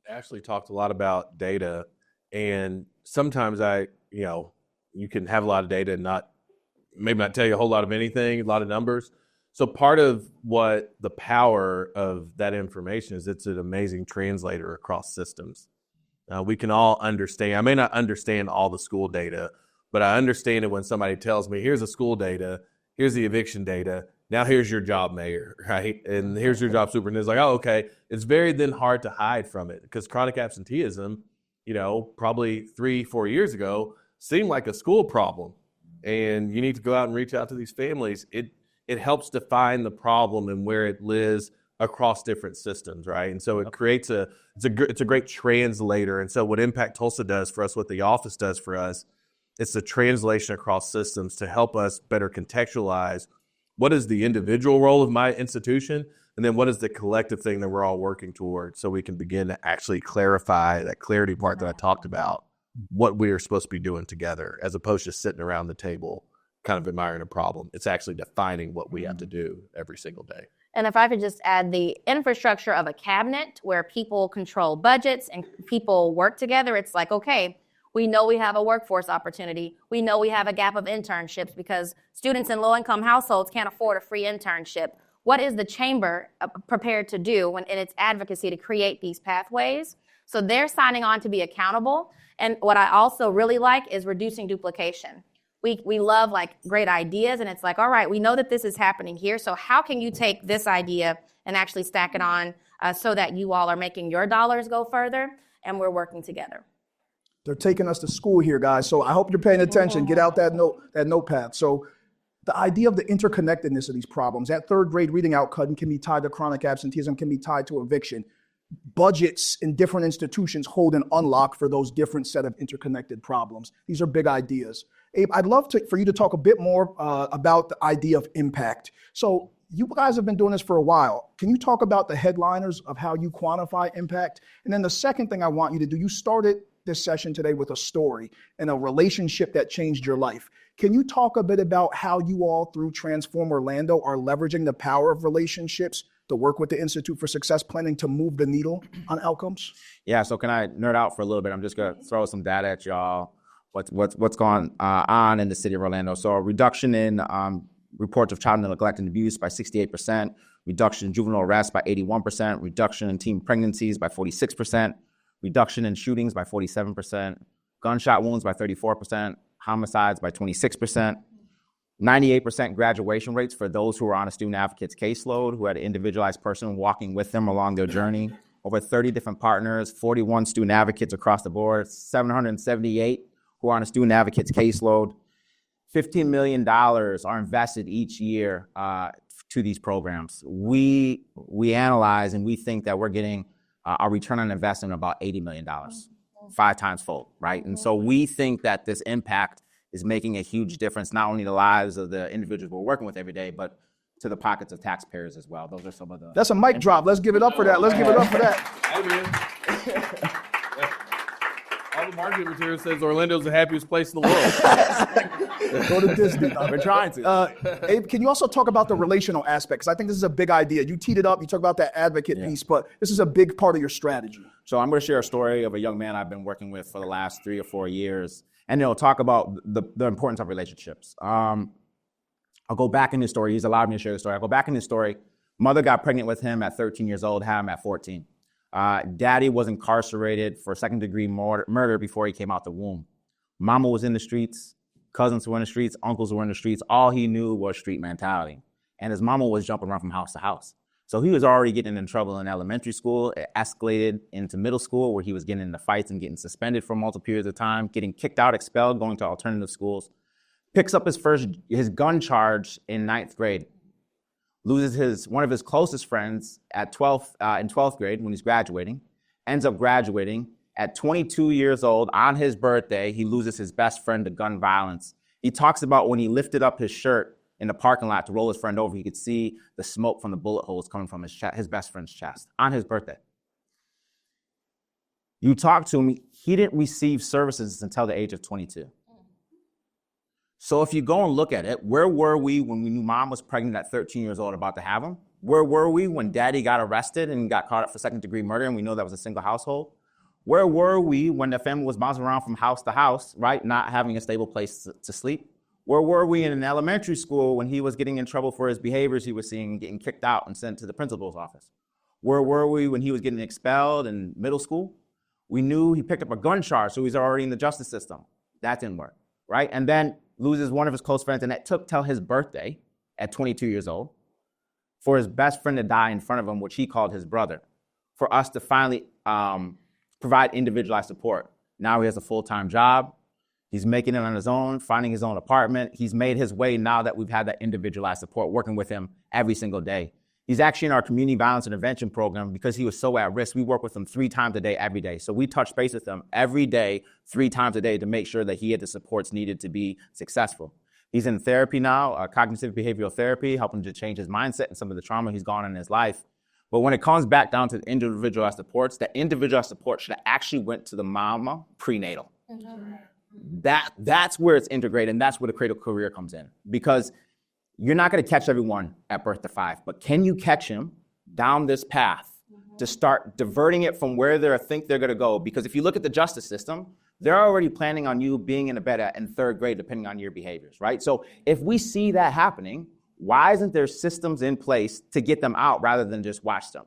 Ashley talked a lot about data, and sometimes you can have a lot of data and maybe not tell you a whole lot of anything, a lot of numbers. So part of what the power of that information is, it's an amazing translator across systems. We can all understand. I may not understand all the school data, but I understand it when somebody tells me, here's the school data, here's the eviction data, now here's your job mayor, right? And here's your job superintendent. It's like, oh, okay. It's very then hard to hide from it, because chronic absenteeism, probably 3-4 years ago, seemed like a school problem. And you need to go out and reach out to these families. It helps define the problem and where it lives across different systems, right? And so it creates it's a great translator. And so what ImpactTulsa does for us, what the office does for us, it's the translation across systems to help us better contextualize what is the individual role of my institution, and then what is the collective thing that we're all working towards, so we can begin to actually clarify that clarity part that I talked about, what we are supposed to be doing together, as opposed to sitting around the table kind of admiring a problem. It's actually defining what we have to do every single day. And if I could just add, the infrastructure of a cabinet where people control budgets and people work together, it's like, okay, we know we have a workforce opportunity. We know we have a gap of internships because students in low-income households can't afford a free internship. What is the chamber prepared to do in its advocacy to create these pathways? So they're signing on to be accountable. And what I also really like is reducing duplication. We love great ideas, and it's like, all right, we know that this is happening here, so how can you take this idea and actually stack it on so that you all are making your dollars go further, and we're working together. They're taking us to school here, guys, so I hope you're paying attention. Get out that notepad. So the idea of the interconnectedness of these problems, that third grade reading outcome can be tied to chronic absenteeism, can be tied to eviction. Budgets in different institutions hold an unlock for those different set of interconnected problems. These are big ideas. Abe, I'd love for you to talk a bit more about the idea of impact. So you guys have been doing this for a while. Can you talk about the headliners of how you quantify impact? And then the second thing I want you to do, you started this session today with a story and a relationship that changed your life. Can you talk a bit about how you all, through Transform Orlando, are leveraging the power of relationships the work with the Institute for Success Planning to move the needle on outcomes? Yeah, so can I nerd out for a little bit? I'm just gonna throw some data at y'all. What's going on in the city of Orlando? So a reduction in reports of child neglect and abuse by 68%, reduction in juvenile arrests by 81%, reduction in teen pregnancies by 46%, reduction in shootings by 47%, gunshot wounds by 34%, homicides by 26%, 98% graduation rates for those who were on a student advocate's caseload, who had an individualized person walking with them along their journey. Over 30 different partners, 41 student advocates across the board, 778 who are on a student advocate's caseload. $15 million are invested each year to these programs. We analyze and we think that we're getting our return on investment about $80 million, 5 times fold, right? And so we think that this impact is making a huge difference, not only in the lives of the individuals we're working with every day, but to the pockets of taxpayers as well. Those are some of the... That's a mic drop. Let's give it up for that. Let's give it up for that. Hey, man. All the marketing material says Orlando's the happiest place in the world. Go to Disney. We're trying to. Abe, can you also talk about the relational aspect? Because I think this is a big idea. You teed it up. You talk about that advocate piece, but this is a big part of your strategy. So I'm going to share a story of a young man I've been working with for the last 3 or 4 years, and it'll talk about the importance of relationships. I'll go back in his story. He's allowed me to share the story. I'll go back in his story. Mother got pregnant with him at 13 years old, had him at 14. Daddy was incarcerated for second-degree murder before he came out the womb. Mama was in the streets. Cousins were in the streets. Uncles were in the streets. All he knew was street mentality. And his mama was jumping around from house to house. So he was already getting in trouble in elementary school. It escalated into middle school where he was getting into fights and getting suspended for multiple periods of time, getting kicked out, expelled, going to alternative schools. Picks up his gun charge in 9th grade. Loses one of his closest friends in 12th grade when he's graduating. Ends up graduating. At 22 years old, on his birthday, he loses his best friend to gun violence. He talks about when he lifted up his shirt in the parking lot to roll his friend over, he could see the smoke from the bullet holes coming from his best friend's chest on his birthday. You talk to him, he didn't receive services until the age of 22. So if you go and look at it, where were we when we knew mom was pregnant at 13 years old about to have him? Where were we when daddy got arrested and got caught up for second-degree murder and we know that was a single household? Where were we when the family was bouncing around from house to house, right, not having a stable place to sleep? Where were we in an elementary school when he was getting in trouble for his behaviors he was seeing, getting kicked out and sent to the principal's office? Where were we when he was getting expelled in middle school? We knew he picked up a gun charge, so he's already in the justice system. That didn't work, right? And then loses one of his close friends, and it took till his birthday at 22 years old for his best friend to die in front of him, which he called his brother, for us to finally provide individualized support. Now he has a full-time job. He's making it on his own, finding his own apartment. He's made his way now that we've had that individualized support, working with him every single day. He's actually in our community violence intervention program because he was so at risk. We work with him 3 times a day, every day. So we touch base with him every day, 3 times a day to make sure that he had the supports needed to be successful. He's in therapy now, cognitive behavioral therapy, helping to change his mindset and some of the trauma he's gone in his life. But when it comes back down to the individualized supports, that individualized support should have actually went to the mama prenatal. That's where it's integrated, and that's where the Cradle-to-Career comes in. Because you're not going to catch everyone at birth to 5, but can you catch him down this path to start diverting it from where they think they're going to go? Because if you look at the justice system, they're already planning on you being in a bed in 3rd grade, depending on your behaviors, right? So if we see that happening, why isn't there systems in place to get them out rather than just watch them?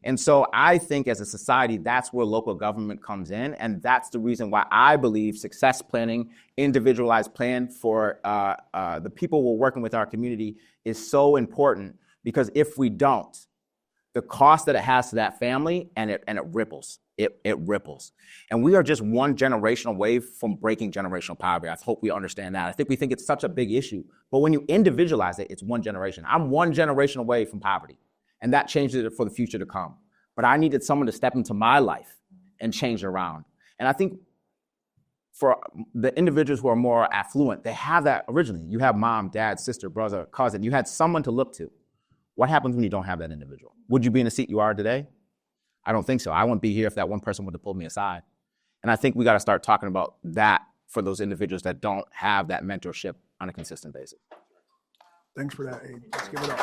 And so I think as a society, that's where local government comes in. And that's the reason why I believe success planning, individualized plan for the people we're working with our community is so important. Because if we don't, the cost that it has to that family, and it ripples. It ripples. And we are just one generation away from breaking generational poverty. I hope we understand that. I think we think it's such a big issue. But when you individualize it, it's one generation. I'm one generation away from poverty. And that changes it for the future to come. But I needed someone to step into my life and change it around. And I think for the individuals who are more affluent, they have that originally. You have mom, dad, sister, brother, cousin. You had someone to look to. What happens when you don't have that individual? Would you be in the seat you are today? I don't think so. I wouldn't be here if that one person would have pulled me aside. And I think we got to start talking about that for those individuals that don't have that mentorship on a consistent basis. Thanks for that, Abe. Let's give it up.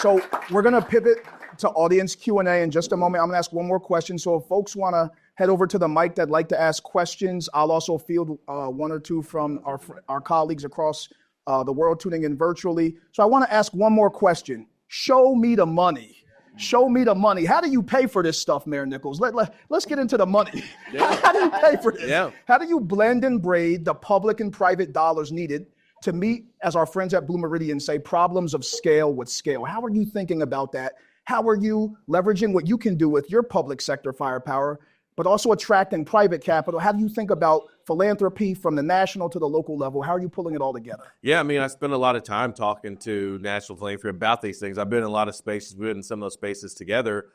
So we're going to pivot to audience Q&A in just a moment. I'm going to ask one more question. So if folks want to head over to the mic that'd like to ask questions, I'll also field one or two from our colleagues across the world tuning in virtually. So I want to ask one more question. Show me the money. Show me the money. How do you pay for this stuff, Mayor Nichols? Let's get into the money. Yeah. How do you pay for this? Yeah. How do you blend and braid the public and private dollars needed to meet, as our friends at Blue Meridian say, problems of scale with scale? How are you thinking about that? How are you leveraging what you can do with your public sector firepower, but also attracting private capital? How do you think about philanthropy from the national to the local level? How are you pulling it all together? Yeah, I mean, I spend a lot of time talking to national philanthropy about these things. I've been in a lot of spaces. We've been in some of those spaces together.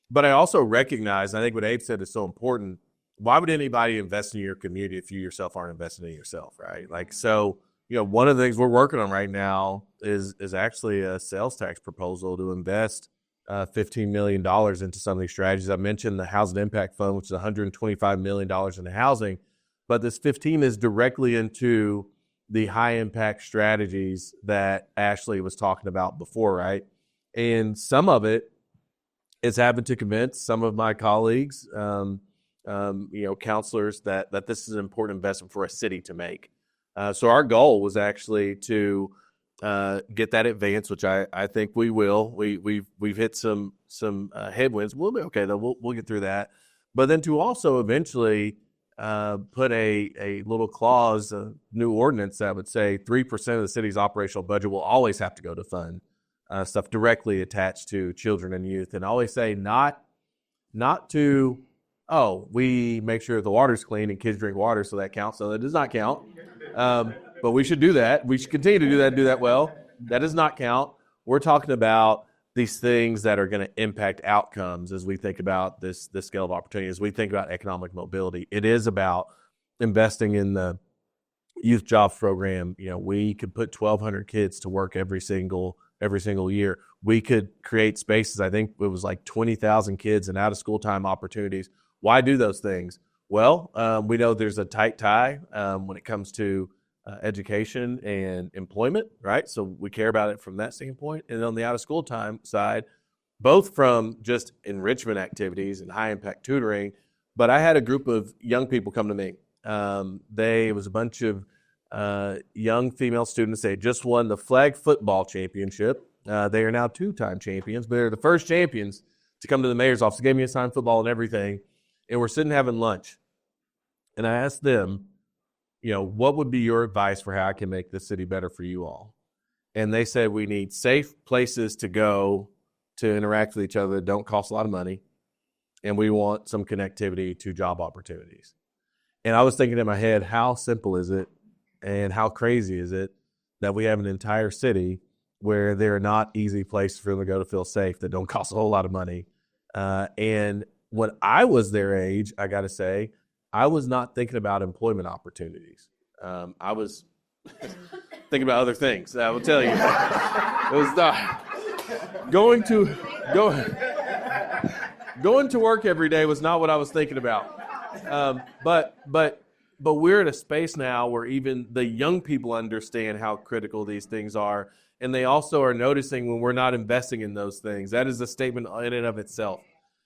But I also recognize, and I think what Abe said is so important, why would anybody invest in your community if you yourself aren't investing in yourself, right? Like, so, you know, one of the things we're working on right now is actually a sales tax proposal to invest $15 million into some of these strategies. I mentioned the Housing Impact Fund, which is $125 million into housing, but this 15 is directly into the high impact strategies that Ashley was talking about before, right? And some of it is having to convince some of my colleagues, counselors that this is an important investment for a city to make. So our goal was actually to get that advance, which I think we will. We've hit some headwinds. We'll be okay though. We'll get through that. But then to also eventually put a little clause, a new ordinance that would say 3% of the city's operational budget will always have to go to fund stuff directly attached to children and youth, and I always say not to we make sure the water's clean and kids drink water, so that counts. So that does not count. But we should do that. We should continue to do that well. That does not count. We're talking about these things that are going to impact outcomes as we think about this scale of opportunity, as we think about economic mobility. It is about investing in the youth jobs program. You know, we could put 1,200 kids to work every single year. We could create spaces. I think it was like 20,000 kids in out of school time opportunities. Why do those things? Well, we know there's a tight tie when it comes to education and employment, right? So we care about it from that standpoint. And on the out of school time side, both from just enrichment activities and high impact tutoring. But I had a group of young people come to me. It was a bunch of young female students. They just won the flag football championship. They are now 2-time champions, but they're the first champions to come to the mayor's office. They gave me assigned football and everything. And we're sitting having lunch. And I asked them, what would be your advice for how I can make this city better for you all? And they said, we need safe places to go to interact with each other that don't cost a lot of money. And we want some connectivity to job opportunities. And I was thinking in my head, how simple is it and how crazy is it that we have an entire city where there are not easy places for them to go to feel safe that don't cost a whole lot of money? And when I was their age, I got to say, I was not thinking about employment opportunities. I was thinking about other things. I will tell you, it was not going to work every day was not what I was thinking about. But we're in a space now where even the young people understand how critical these things are, and they also are noticing when we're not investing in those things. That is a statement in and of itself.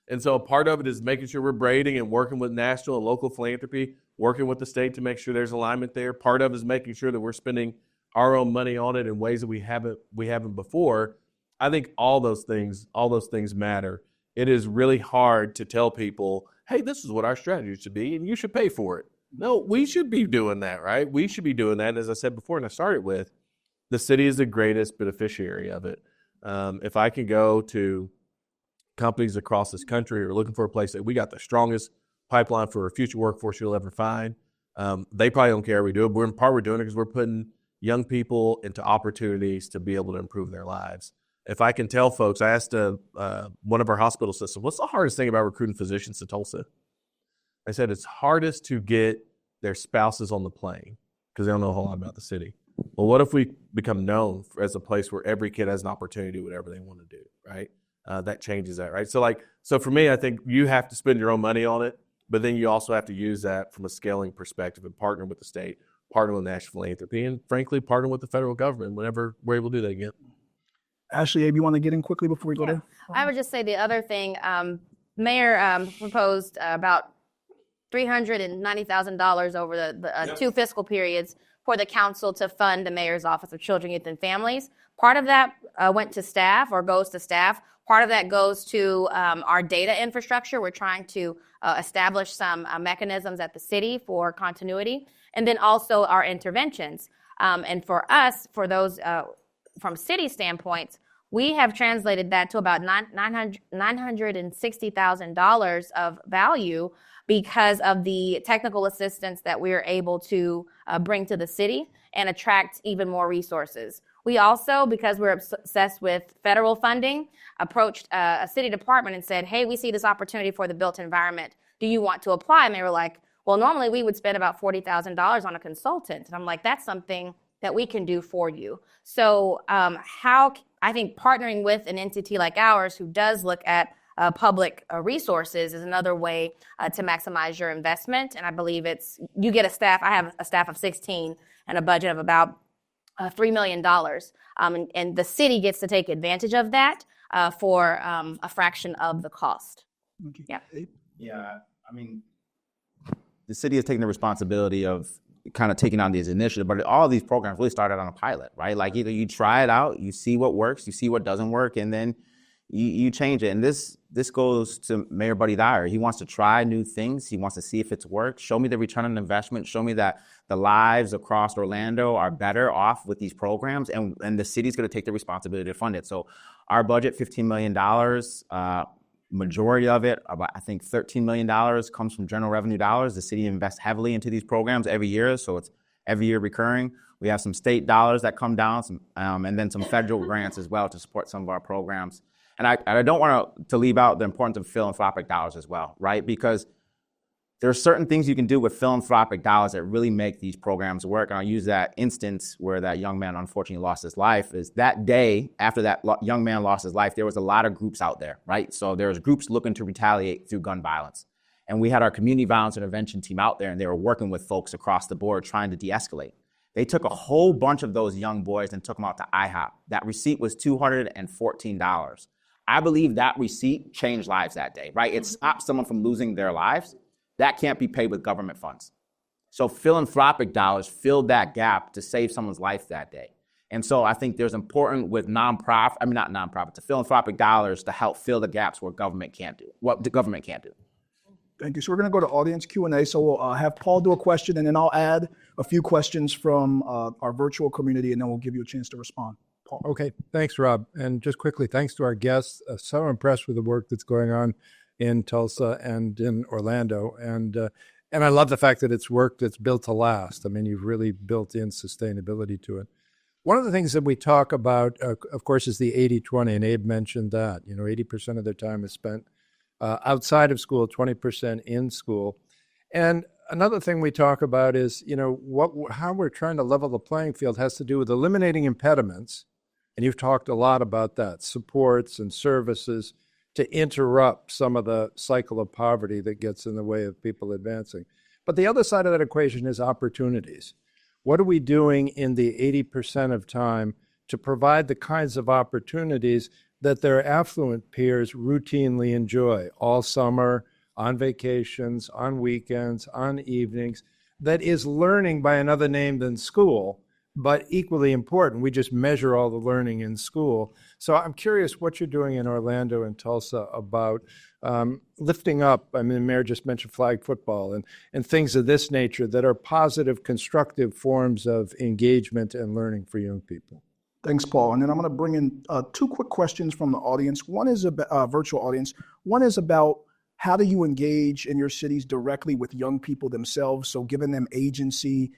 And so a part of it is making sure we're braiding and working with national and local philanthropy, working with the state to make sure there's alignment there. Part of it is making sure that we're spending our own money on it in ways that we haven't before. I think all those things matter. It is really hard to tell people, hey, this is what our strategy should be, and you should pay for it. No, we should be doing that, right? We should be doing that. As I said before, and I started with, the city is the greatest beneficiary of it. If I can go to companies across this country who are looking for a place that we got the strongest pipeline for a future workforce you'll ever find, they probably don't care we do it. We're doing it because we're putting young people into opportunities to be able to improve their lives. If I can tell folks, I asked one of our hospital systems, what's the hardest thing about recruiting physicians to Tulsa? I said, it's hardest to get their spouses on the plane because they don't know a whole lot about the city. Well, what if we become known as a place where every kid has an opportunity to do whatever they want to do, right? That changes that, right? So for me, I think you have to spend your own money on it, but then you also have to use that from a scaling perspective and partner with the state, partner with national philanthropy, and frankly, partner with the federal government whenever we're able to do that again. Ashley, Abe, you want to get in quickly before we go to? I would just say the other thing, Mayor proposed about $390,000 over the 2 fiscal periods for the council to fund the mayor's office of children, youth, and families. Part of that went to staff or goes to staff. Part of that goes to our data infrastructure. We're trying to establish some mechanisms at the city for continuity, and then also our interventions. And for us, for those from city standpoints, we have translated that to about $960,000 of value because of the technical assistance that we are able to bring to the city and attract even more resources. We also, because we're obsessed with federal funding, approached a city department and said, hey, we see this opportunity for the built environment. Do you want to apply? And they were like, well, normally we would spend about $40,000 on a consultant. And I'm like, that's something that we can do for you. So I think partnering with an entity like ours who does look at public resources is another way to maximize your investment. And I believe you get a staff. I have a staff of 16 and a budget of about $3 million. And the city gets to take advantage of that for a fraction of the cost. Okay. Yeah. Yeah, I mean, the city has taken the responsibility of kind of taking on these initiatives, but all of these programs really started on a pilot, right? Like either you try it out, you see what works, you see what doesn't work, and then you change it. And this goes to Mayor Buddy Dyer. He wants to try new things. He wants to see if it's worked. Show me the return on investment. Show me that the lives across Orlando are better off with these programs, and the city's going to take the responsibility to fund it. So our budget, $15 million, majority of it, about I think $13 million, comes from general revenue dollars. The city invests heavily into these programs every year, so it's every year recurring. We have some state dollars that come down, and then some federal grants as well to support some of our programs. And I don't want to leave out the importance of philanthropic dollars as well, right? Because there are certain things you can do with philanthropic dollars that really make these programs work. And I'll use that instance where that young man unfortunately lost his life. Is that day after that young man lost his life, there was a lot of groups out there, right? So there was groups looking to retaliate through gun violence. And we had our community violence intervention team out there, and they were working with folks across the board trying to de-escalate. They took a whole bunch of those young boys and took them out to IHOP. That receipt was $214. I believe that receipt changed lives that day, right? It stopped someone from losing their lives. That can't be paid with government funds. So philanthropic dollars filled that gap to save someone's life that day. And so I think there's important with the philanthropic dollars to help fill the gaps where government can't do, what the government can't do. Thank you. So we're going to go to audience Q&A. So we'll have Paul do a question, and then I'll add a few questions from our virtual community, and then we'll give you a chance to respond. Paul. Okay, thanks, Rob. And just quickly, thanks to our guests. So impressed with the work that's going on in Tulsa and in Orlando. And I love the fact that it's work that's built to last. I mean, you've really built in sustainability to it. One of the things that we talk about, of course, is the 80-20, and Abe mentioned that. 80% of their time is spent outside of school, 20% in school. And another thing we talk about is, how we're trying to level the playing field has to do with eliminating impediments. And you've talked a lot about that, supports and services to interrupt some of the cycle of poverty that gets in the way of people advancing. But the other side of that equation is opportunities. What are we doing in the 80% of time to provide the kinds of opportunities that their affluent peers routinely enjoy all summer, on vacations, on weekends, on evenings, that is learning by another name than school, but equally important. We just measure all the learning in school. So I'm curious what you're doing in Orlando and Tulsa about lifting up, the mayor just mentioned flag football and things of this nature that are positive, constructive forms of engagement and learning for young people. Thanks, Paul. And then I'm going to bring in 2 quick questions from the audience. One is about virtual audience. One is about how do you engage in your cities directly with young people themselves? So giving them agency,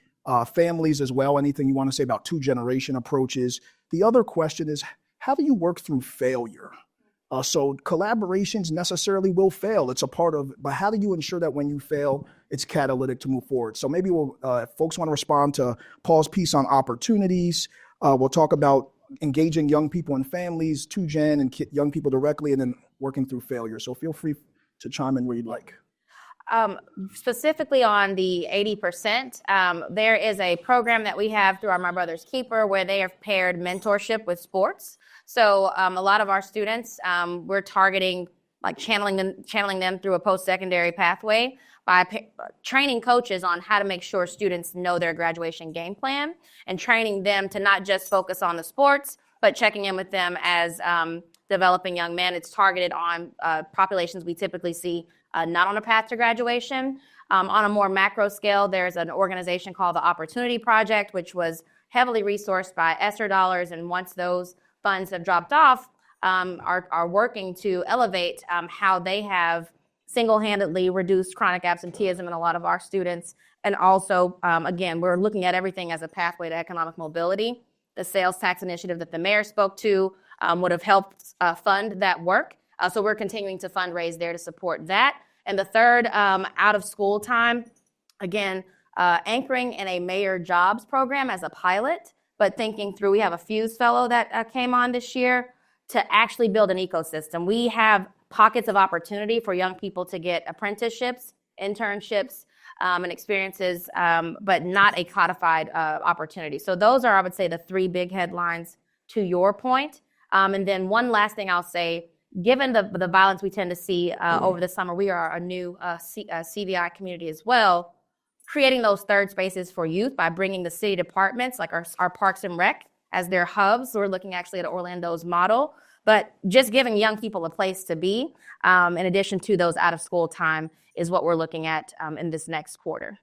families as well. Anything you want to say about 2-generation approaches? The other question is, how do you work through failure? So collaborations necessarily will fail. It's a part of, but how do you ensure that when you fail, it's catalytic to move forward? So maybe if folks want to respond to Paul's piece on opportunities. We'll talk about engaging young people and families, 2-gen and young people directly, and then working through failure. So feel free to chime in where you'd like. Specifically on the 80%, there is a program that we have through our My Brother's Keeper where they have paired mentorship with sports. So a lot of our students, we're targeting like channeling them through a post-secondary pathway by training coaches on how to make sure students know their graduation game plan and training them to not just focus on the sports, but checking in with them as developing young men. It's targeted on populations we typically see not on a path to graduation. On a more macro scale, there's an organization called the Opportunity Project, which was heavily resourced by ESSER dollars, and once those funds have dropped off, are working to elevate how they have single-handedly reduced chronic absenteeism in a lot of our students. And also, again, we're looking at everything as a pathway to economic mobility. The sales tax initiative that the mayor spoke to would have helped fund that work. So we're continuing to fundraise there to support that. And the third, out of school time, again, anchoring in a mayor jobs program as a pilot, but thinking through, we have a Fuse fellow that came on this year to actually build an ecosystem. We have pockets of opportunity for young people to get apprenticeships, internships, and experiences, but not a codified opportunity. So those are, I would say, the three big headlines to your point. And then one last thing I'll say, given the violence we tend to see over the summer, we are a new CVI community as well, creating those third spaces for youth by bringing the city departments, like our Parks and Rec, as their hubs. So we're looking actually at Orlando's model, but just giving young people a place to be, in addition to those out of school time, is what we're looking at in this next quarter.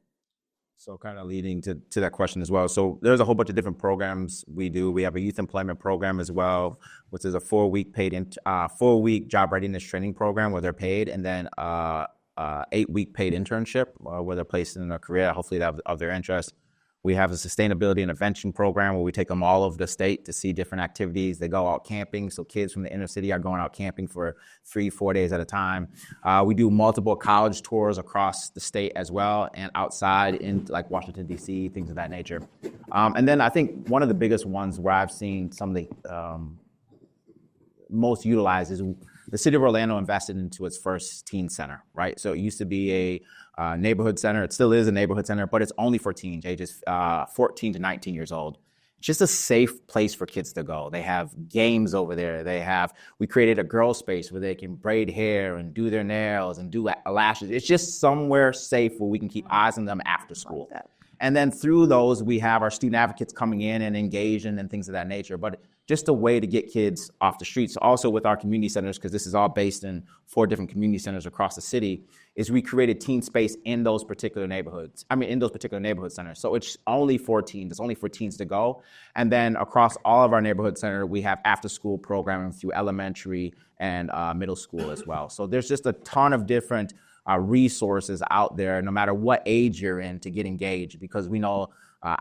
So kind of leading to that question as well. So there's a whole bunch of different programs we do. We have a youth employment program as well, which is a 4-week job readiness training program where they're paid, and then 8-week paid internship where they're placed in a career, hopefully that of their interest. We have a sustainability intervention program where we take them all over the state to see different activities. They go out camping, so kids from the inner city are going out camping for 3-4 days at a time. We do multiple college tours across the state as well, and outside in like Washington, D.C., things of that nature. And then I think one of the biggest ones where I've seen some of the most utilized is the city of Orlando invested into its first teen center, right? So it used to be a neighborhood center. It still is a neighborhood center, but it's only for teens, ages 14 to 19 years old. It's just a safe place for kids to go. They have games over there. We created a girl space where they can braid hair and do their nails and do lashes. It's just somewhere safe where we can keep eyes on them after school. And then through those, we have our student advocates coming in and engaging and things of that nature. But just a way to get kids off the streets. Also with our community centers, because this is all based in 4 different community centers across the city, is we created teen space in those particular neighborhoods. In those particular neighborhood centers. So it's only for teens. It's only for teens to go. And then across all of our neighborhood center, we have after school programming through elementary and middle school as well. So there's just a ton of different resources out there, no matter what age you're in, to get engaged, because we know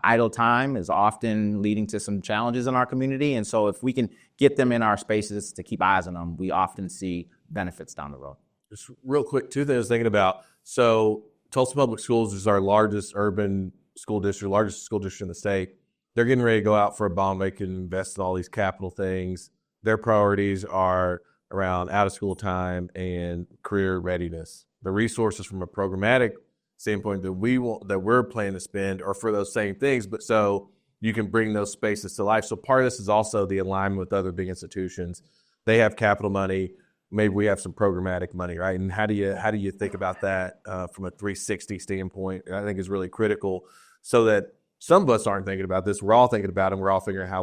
idle time is often leading to some challenges in our community. And so if we can get them in our spaces to keep eyes on them, we often see benefits down the road. Just real quick, two things I was thinking about. So Tulsa Public Schools is our largest urban school district, largest school district in the state. They're getting ready to go out for a bond. They can invest in all these capital things. Their priorities are around out of school time and career readiness. The resources from a programmatic standpoint that we're planning to spend are for those same things, but so you can bring those spaces to life. So part of this is also the alignment with other big institutions. They have capital money. Maybe we have some programmatic money, right? And how do you think about that from a 360 standpoint? I think is really critical, so that some of us aren't thinking about this. We're all thinking about it, and we're all figuring out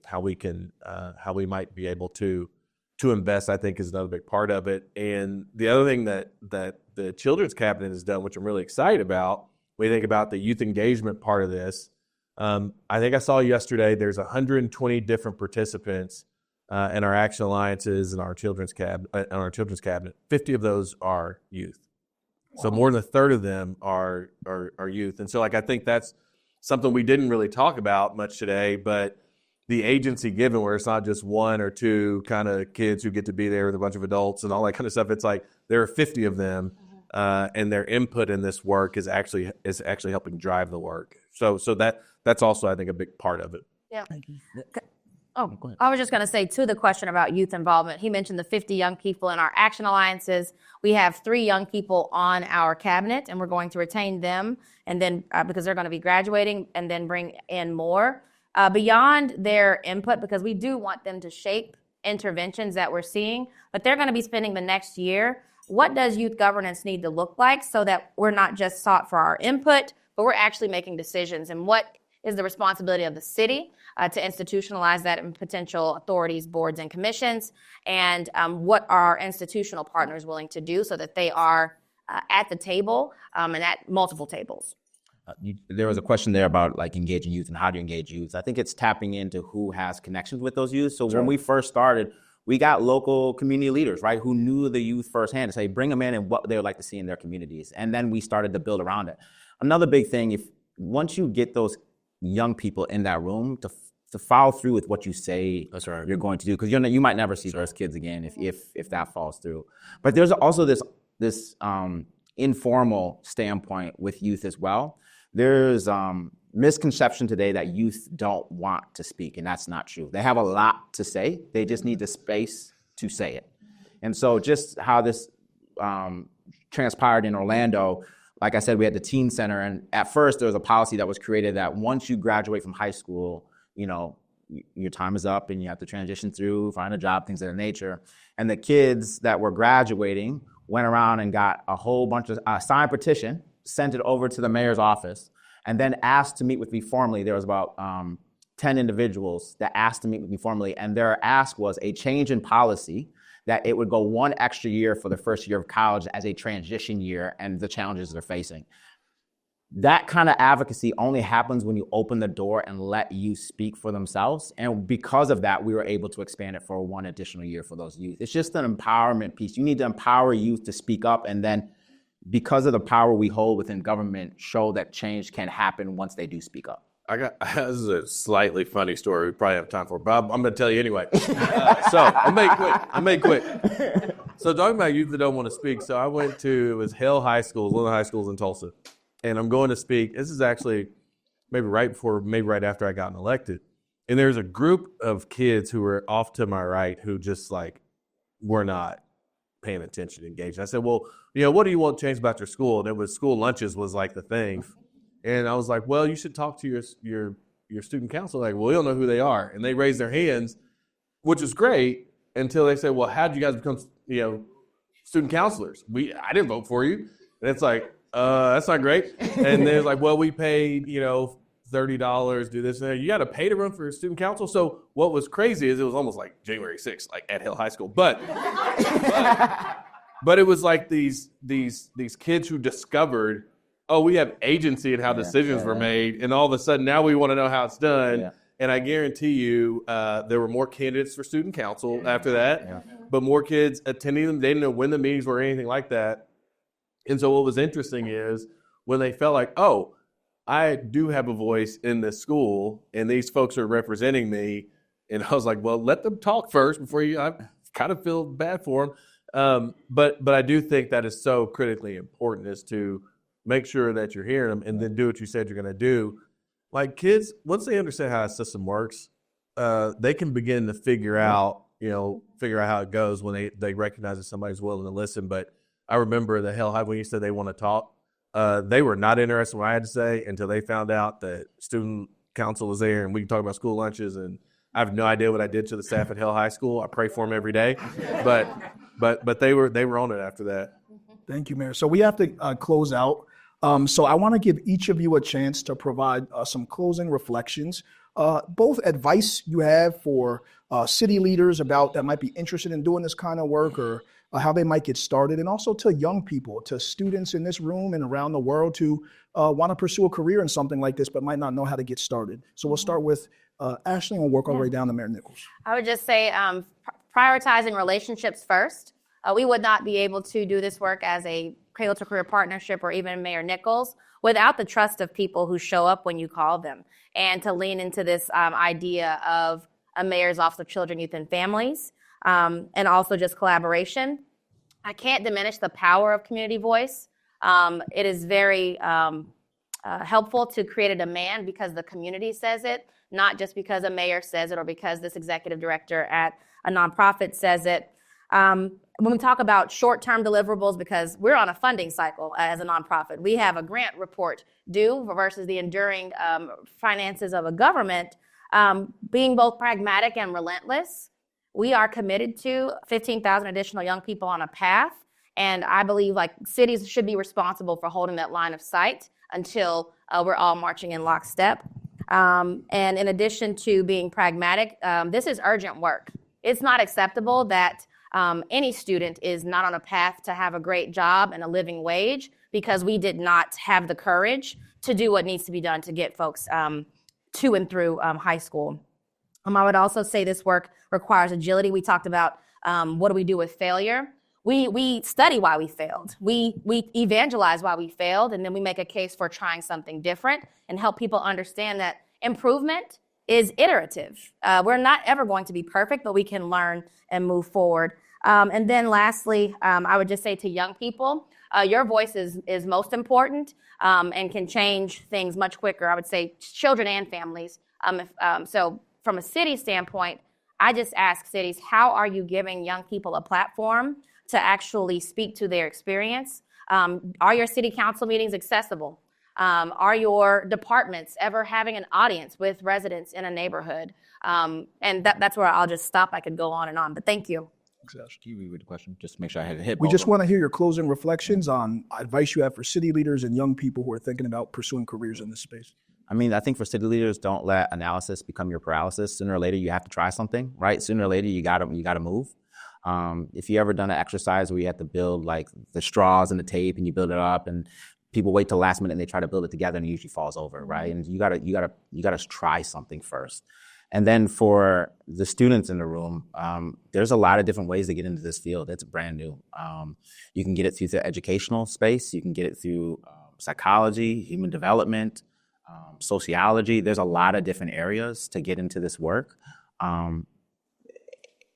how we might be able to invest, I think, is another big part of it. And the other thing that the Children's Cabinet has done, which I'm really excited about, when you think about the youth engagement part of this, I think I saw yesterday there's 120 different participants in our action alliances and our Children's Cabinet. 50 of those are youth. Wow. So more than a third of them are youth. And so I think that's something we didn't really talk about much today, but the agency given, where it's not just 1 or 2 kind of kids who get to be there with a bunch of adults and all that kind of stuff. It's like there are 50 of them, and their input in this work is actually helping drive the work. So that's also, I think, a big part of it. Yeah. Go ahead. I was just going to say, to the question about youth involvement, he mentioned the 50 young people in our action alliances. We have 3 young people on our cabinet, and we're going to retain them, and then because they're going to be graduating, and then bring in more. Beyond their input, because we do want them to shape interventions that we're seeing, but they're going to be spending the next year. What does youth governance need to look like so that we're not just sought for our input, but we're actually making decisions? And what is the responsibility of the city to institutionalize that in potential authorities, boards, and commissions? And what are institutional partners willing to do so that they are at the table and at multiple tables? There was a question there about like engaging youth and how do you engage youth. I think it's tapping into who has connections with those youth. So when we first started, we got local community leaders, right, who knew the youth firsthand to say, bring them in and what they would like to see in their communities. And then we started to build around it. Another big thing, once you get those young people in that room, to follow through with what you say you're going to do, because you might never see those kids again if that falls through. But there's also this informal standpoint with youth as well. There's misconception today that youth don't want to speak, and that's not true. They have a lot to say. They just need the space to say it. And so just how this transpired in Orlando, like I said, we had the teen center, and at first there was a policy that was created that once you graduate from high school, your time is up and you have to transition through, find a job, things of that nature. And the kids that were graduating went around and got a whole bunch of signed petition, sent it over to the mayor's office, and then asked to meet with me formally. There was about 10 individuals that asked to meet with me formally, and their ask was a change in policy that it would go 1 extra year for the first year of college as a transition year and the challenges they're facing. That kind of advocacy only happens when you open the door and let youth speak for themselves. And because of that, we were able to expand it for 1 additional year for those youth. It's just an empowerment piece. You need to empower youth to speak up, and then because of the power we hold within government, show that change can happen once they do speak up. This is a slightly funny story we probably have time for, Bob. I'm going to tell you anyway. So I'll make quick. So talking about youth that don't want to speak, so I went to, it was Hill High School, one of the high schools in Tulsa, and I'm going to speak. This is actually maybe right after I got elected. And there's a group of kids who were off to my right who just like were not paying attention, engaged. I said, well, what do you want changed about your school? And it was school lunches was like the thing. And I was like, well, you should talk to your student council. Like, well, we don't know who they are. And they raised their hands, which is great, until they said, well, how did you guys become, student counselors? I didn't vote for you. And it's like, that's not great. And they're like, well, we paid, $30, do this and that. You got to pay to run for student council. So what was crazy is it was almost like January 6th, like at Hill High School. But it was like these kids who discovered, oh, we have agency in how decisions were made, and all of a sudden now we want to know how it's done. Yeah. And I guarantee you there were more candidates for student council after that, but more kids attending them. They didn't know when the meetings were or anything like that. And so what was interesting is when they felt like, oh, I do have a voice in this school, and these folks are representing me. And I was like, well, let them talk first before I kind of feel bad for them. But I do think that is so critically important, is to make sure that you're hearing them and then do what you said you're going to do. Like kids, once they understand how a system works, they can begin to figure out how it goes when they recognize that somebody's willing to listen. But I remember the Hell Hive when you said they want to talk. They were not interested in what I had to say until they found out that student council was there and we can talk about school lunches. And I have no idea what I did to the staff at Hill High School. I pray for them every day, but they were on it after that. Thank you, Mayor. So we have to close out. So I want to give each of you a chance to provide some closing reflections, both advice you have for city leaders that might be interested in doing this kind of work, or how they might get started, and also to young people, to students in this room and around the world who want to pursue a career in something like this but might not know how to get started. So we'll start with Ashley and we'll work our way down to Mayor Nichols. I would just say prioritizing relationships first. We would not be able to do this work as a Cradle-to-Career partnership or even Mayor Nichols without the trust of people who show up when you call them, and to lean into this idea of a mayor's office of children, youth, and families, and also just collaboration. I can't diminish the power of community voice. It is very helpful to create a demand because the community says it, not just because a mayor says it or because this executive director at a nonprofit says it. When we talk about short-term deliverables, because we're on a funding cycle as a nonprofit, we have a grant report due versus the enduring finances of a government. Being both pragmatic and relentless, we are committed to 15,000 additional young people on a path. And I believe like cities should be responsible for holding that line of sight until we're all marching in lockstep. And in addition to being pragmatic, this is urgent work. It's not acceptable that any student is not on a path to have a great job and a living wage because we did not have the courage to do what needs to be done to get folks to and through high school. I would also say this work requires agility. We talked about what do we do with failure. We study why we failed. We evangelize why we failed, and then we make a case for trying something different and help people understand that improvement is iterative. We're not ever going to be perfect, but we can learn and move forward. And then lastly, I would just say to young people, your voice is most important and can change things much quicker. I would say children and families. So from a city standpoint, I just ask cities, how are you giving young people a platform to actually speak to their experience? Are your city council meetings accessible? Are your departments ever having an audience with residents in a neighborhood? And that's where I'll just stop. I could go on and on, but thank you. Can you reread the question? Just to make sure I had it hit. We just want to hear your closing reflections on advice you have for city leaders and young people who are thinking about pursuing careers in this space. I mean, I think for city leaders, don't let analysis become your paralysis. Sooner or later, you have to try something, right? Sooner or later, you gotta move. If you ever done an exercise where you have to build like the straws and the tape and you build it up and people wait till the last minute and they try to build it together and it usually falls over, right? And you gotta try something first. And then for the students in the room, there's a lot of different ways to get into this field. It's brand new. You can get it through the educational space. You can get it through psychology, human development, sociology. There's a lot of different areas to get into this work. And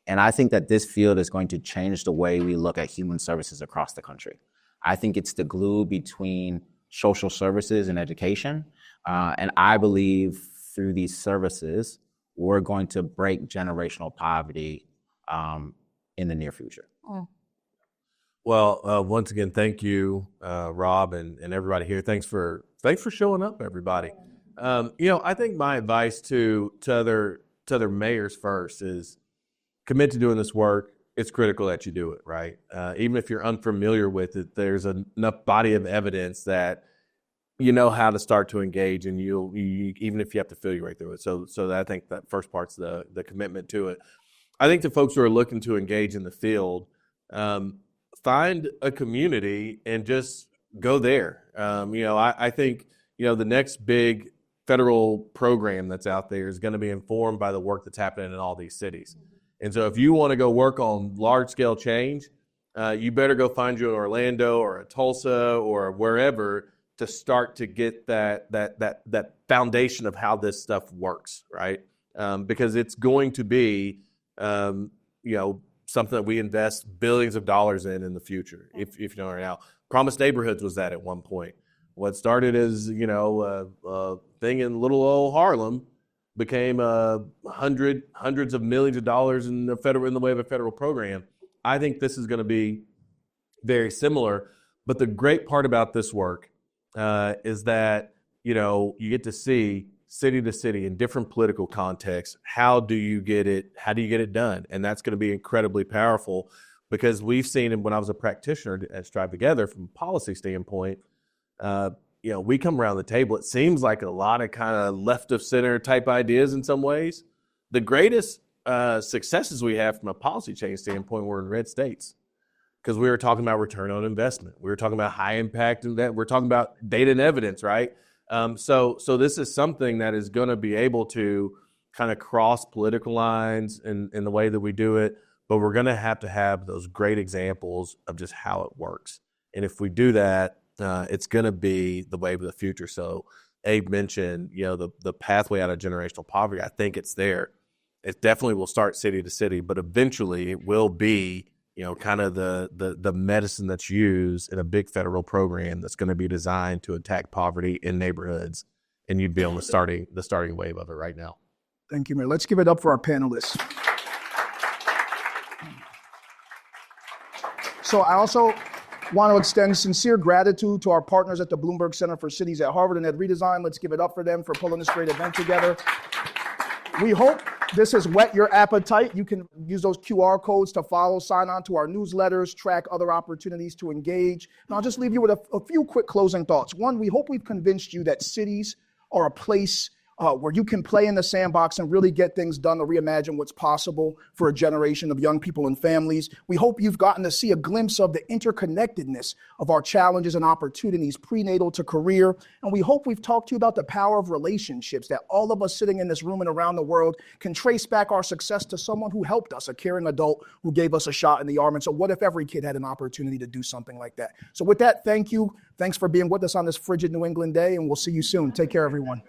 I think that this field is going to change the way we look at human services across the country. I think it's the glue between social services and education. And I believe through these services, we're going to break generational poverty in the near future. Well, once again, thank you, Rob, and everybody here. Thanks for showing up, everybody. I think my advice to other mayors first is commit to doing this work. It's critical that you do it, right? Even if you're unfamiliar with it, there's enough body of evidence that you know how to start to engage, and you even if you have to feel your way through it. So I think that first part's the commitment to it. I think the folks who are looking to engage in the field, find a community and just go there. I think the next big federal program that's out there is going to be informed by the work that's happening in all these cities. And so if you want to go work on large scale change, you better go find you in Orlando or a Tulsa or wherever to start to get that foundation of how this stuff works, right? Because it's going to be, something that we invest billions of dollars in the future, if you know right now. Promised Neighborhoods was that at one point. What started as, a thing in little old Harlem became hundreds of millions of dollars in the way of a federal program. I think this is going to be very similar. But the great part about this work is that, you get to see city to city in different political contexts. How do you get it done? And that's going to be incredibly powerful because we've seen it when I was a practitioner at Strive Together from a policy standpoint. We come around the table. It seems like a lot of kind of left of center type ideas in some ways. The greatest successes we have from a policy change standpoint were in red states. Because we were talking about return on investment. We were talking about high impact and that we're talking about data and evidence, right? So this is something that is going to be able to kind of cross political lines in the way that we do it, but we're going to have those great examples of just how it works. And if we do that, it's going to be the wave of the future. So Abe mentioned, the pathway out of generational poverty. I think it's there. It definitely will start city to city, but eventually it will be kind of the medicine that's used in a big federal program that's going to be designed to attack poverty in neighborhoods, and you'd be on the starting wave of it right now. Thank you, Mayor. Let's give it up for our panelists. So I also want to extend sincere gratitude to our partners at the Bloomberg Center for Cities at Harvard and EdRedesign. Let's give it up for them for pulling this great event together. We hope this has whet your appetite. You can use those QR codes to follow, sign on to our newsletters, track other opportunities to engage. And I'll just leave you with a few quick closing thoughts. One, we hope we've convinced you that cities are a place where you can play in the sandbox and really get things done to reimagine what's possible for a generation of young people and families. We hope you've gotten to see a glimpse of the interconnectedness of our challenges and opportunities prenatal to career. And we hope we've talked to you about the power of relationships, that all of us sitting in this room and around the world can trace back our success to someone who helped us, a caring adult who gave us a shot in the arm. And so what if every kid had an opportunity to do something like that? So with that, thank you. Thanks for being with us on this frigid New England day, and we'll see you soon. Take care, everyone.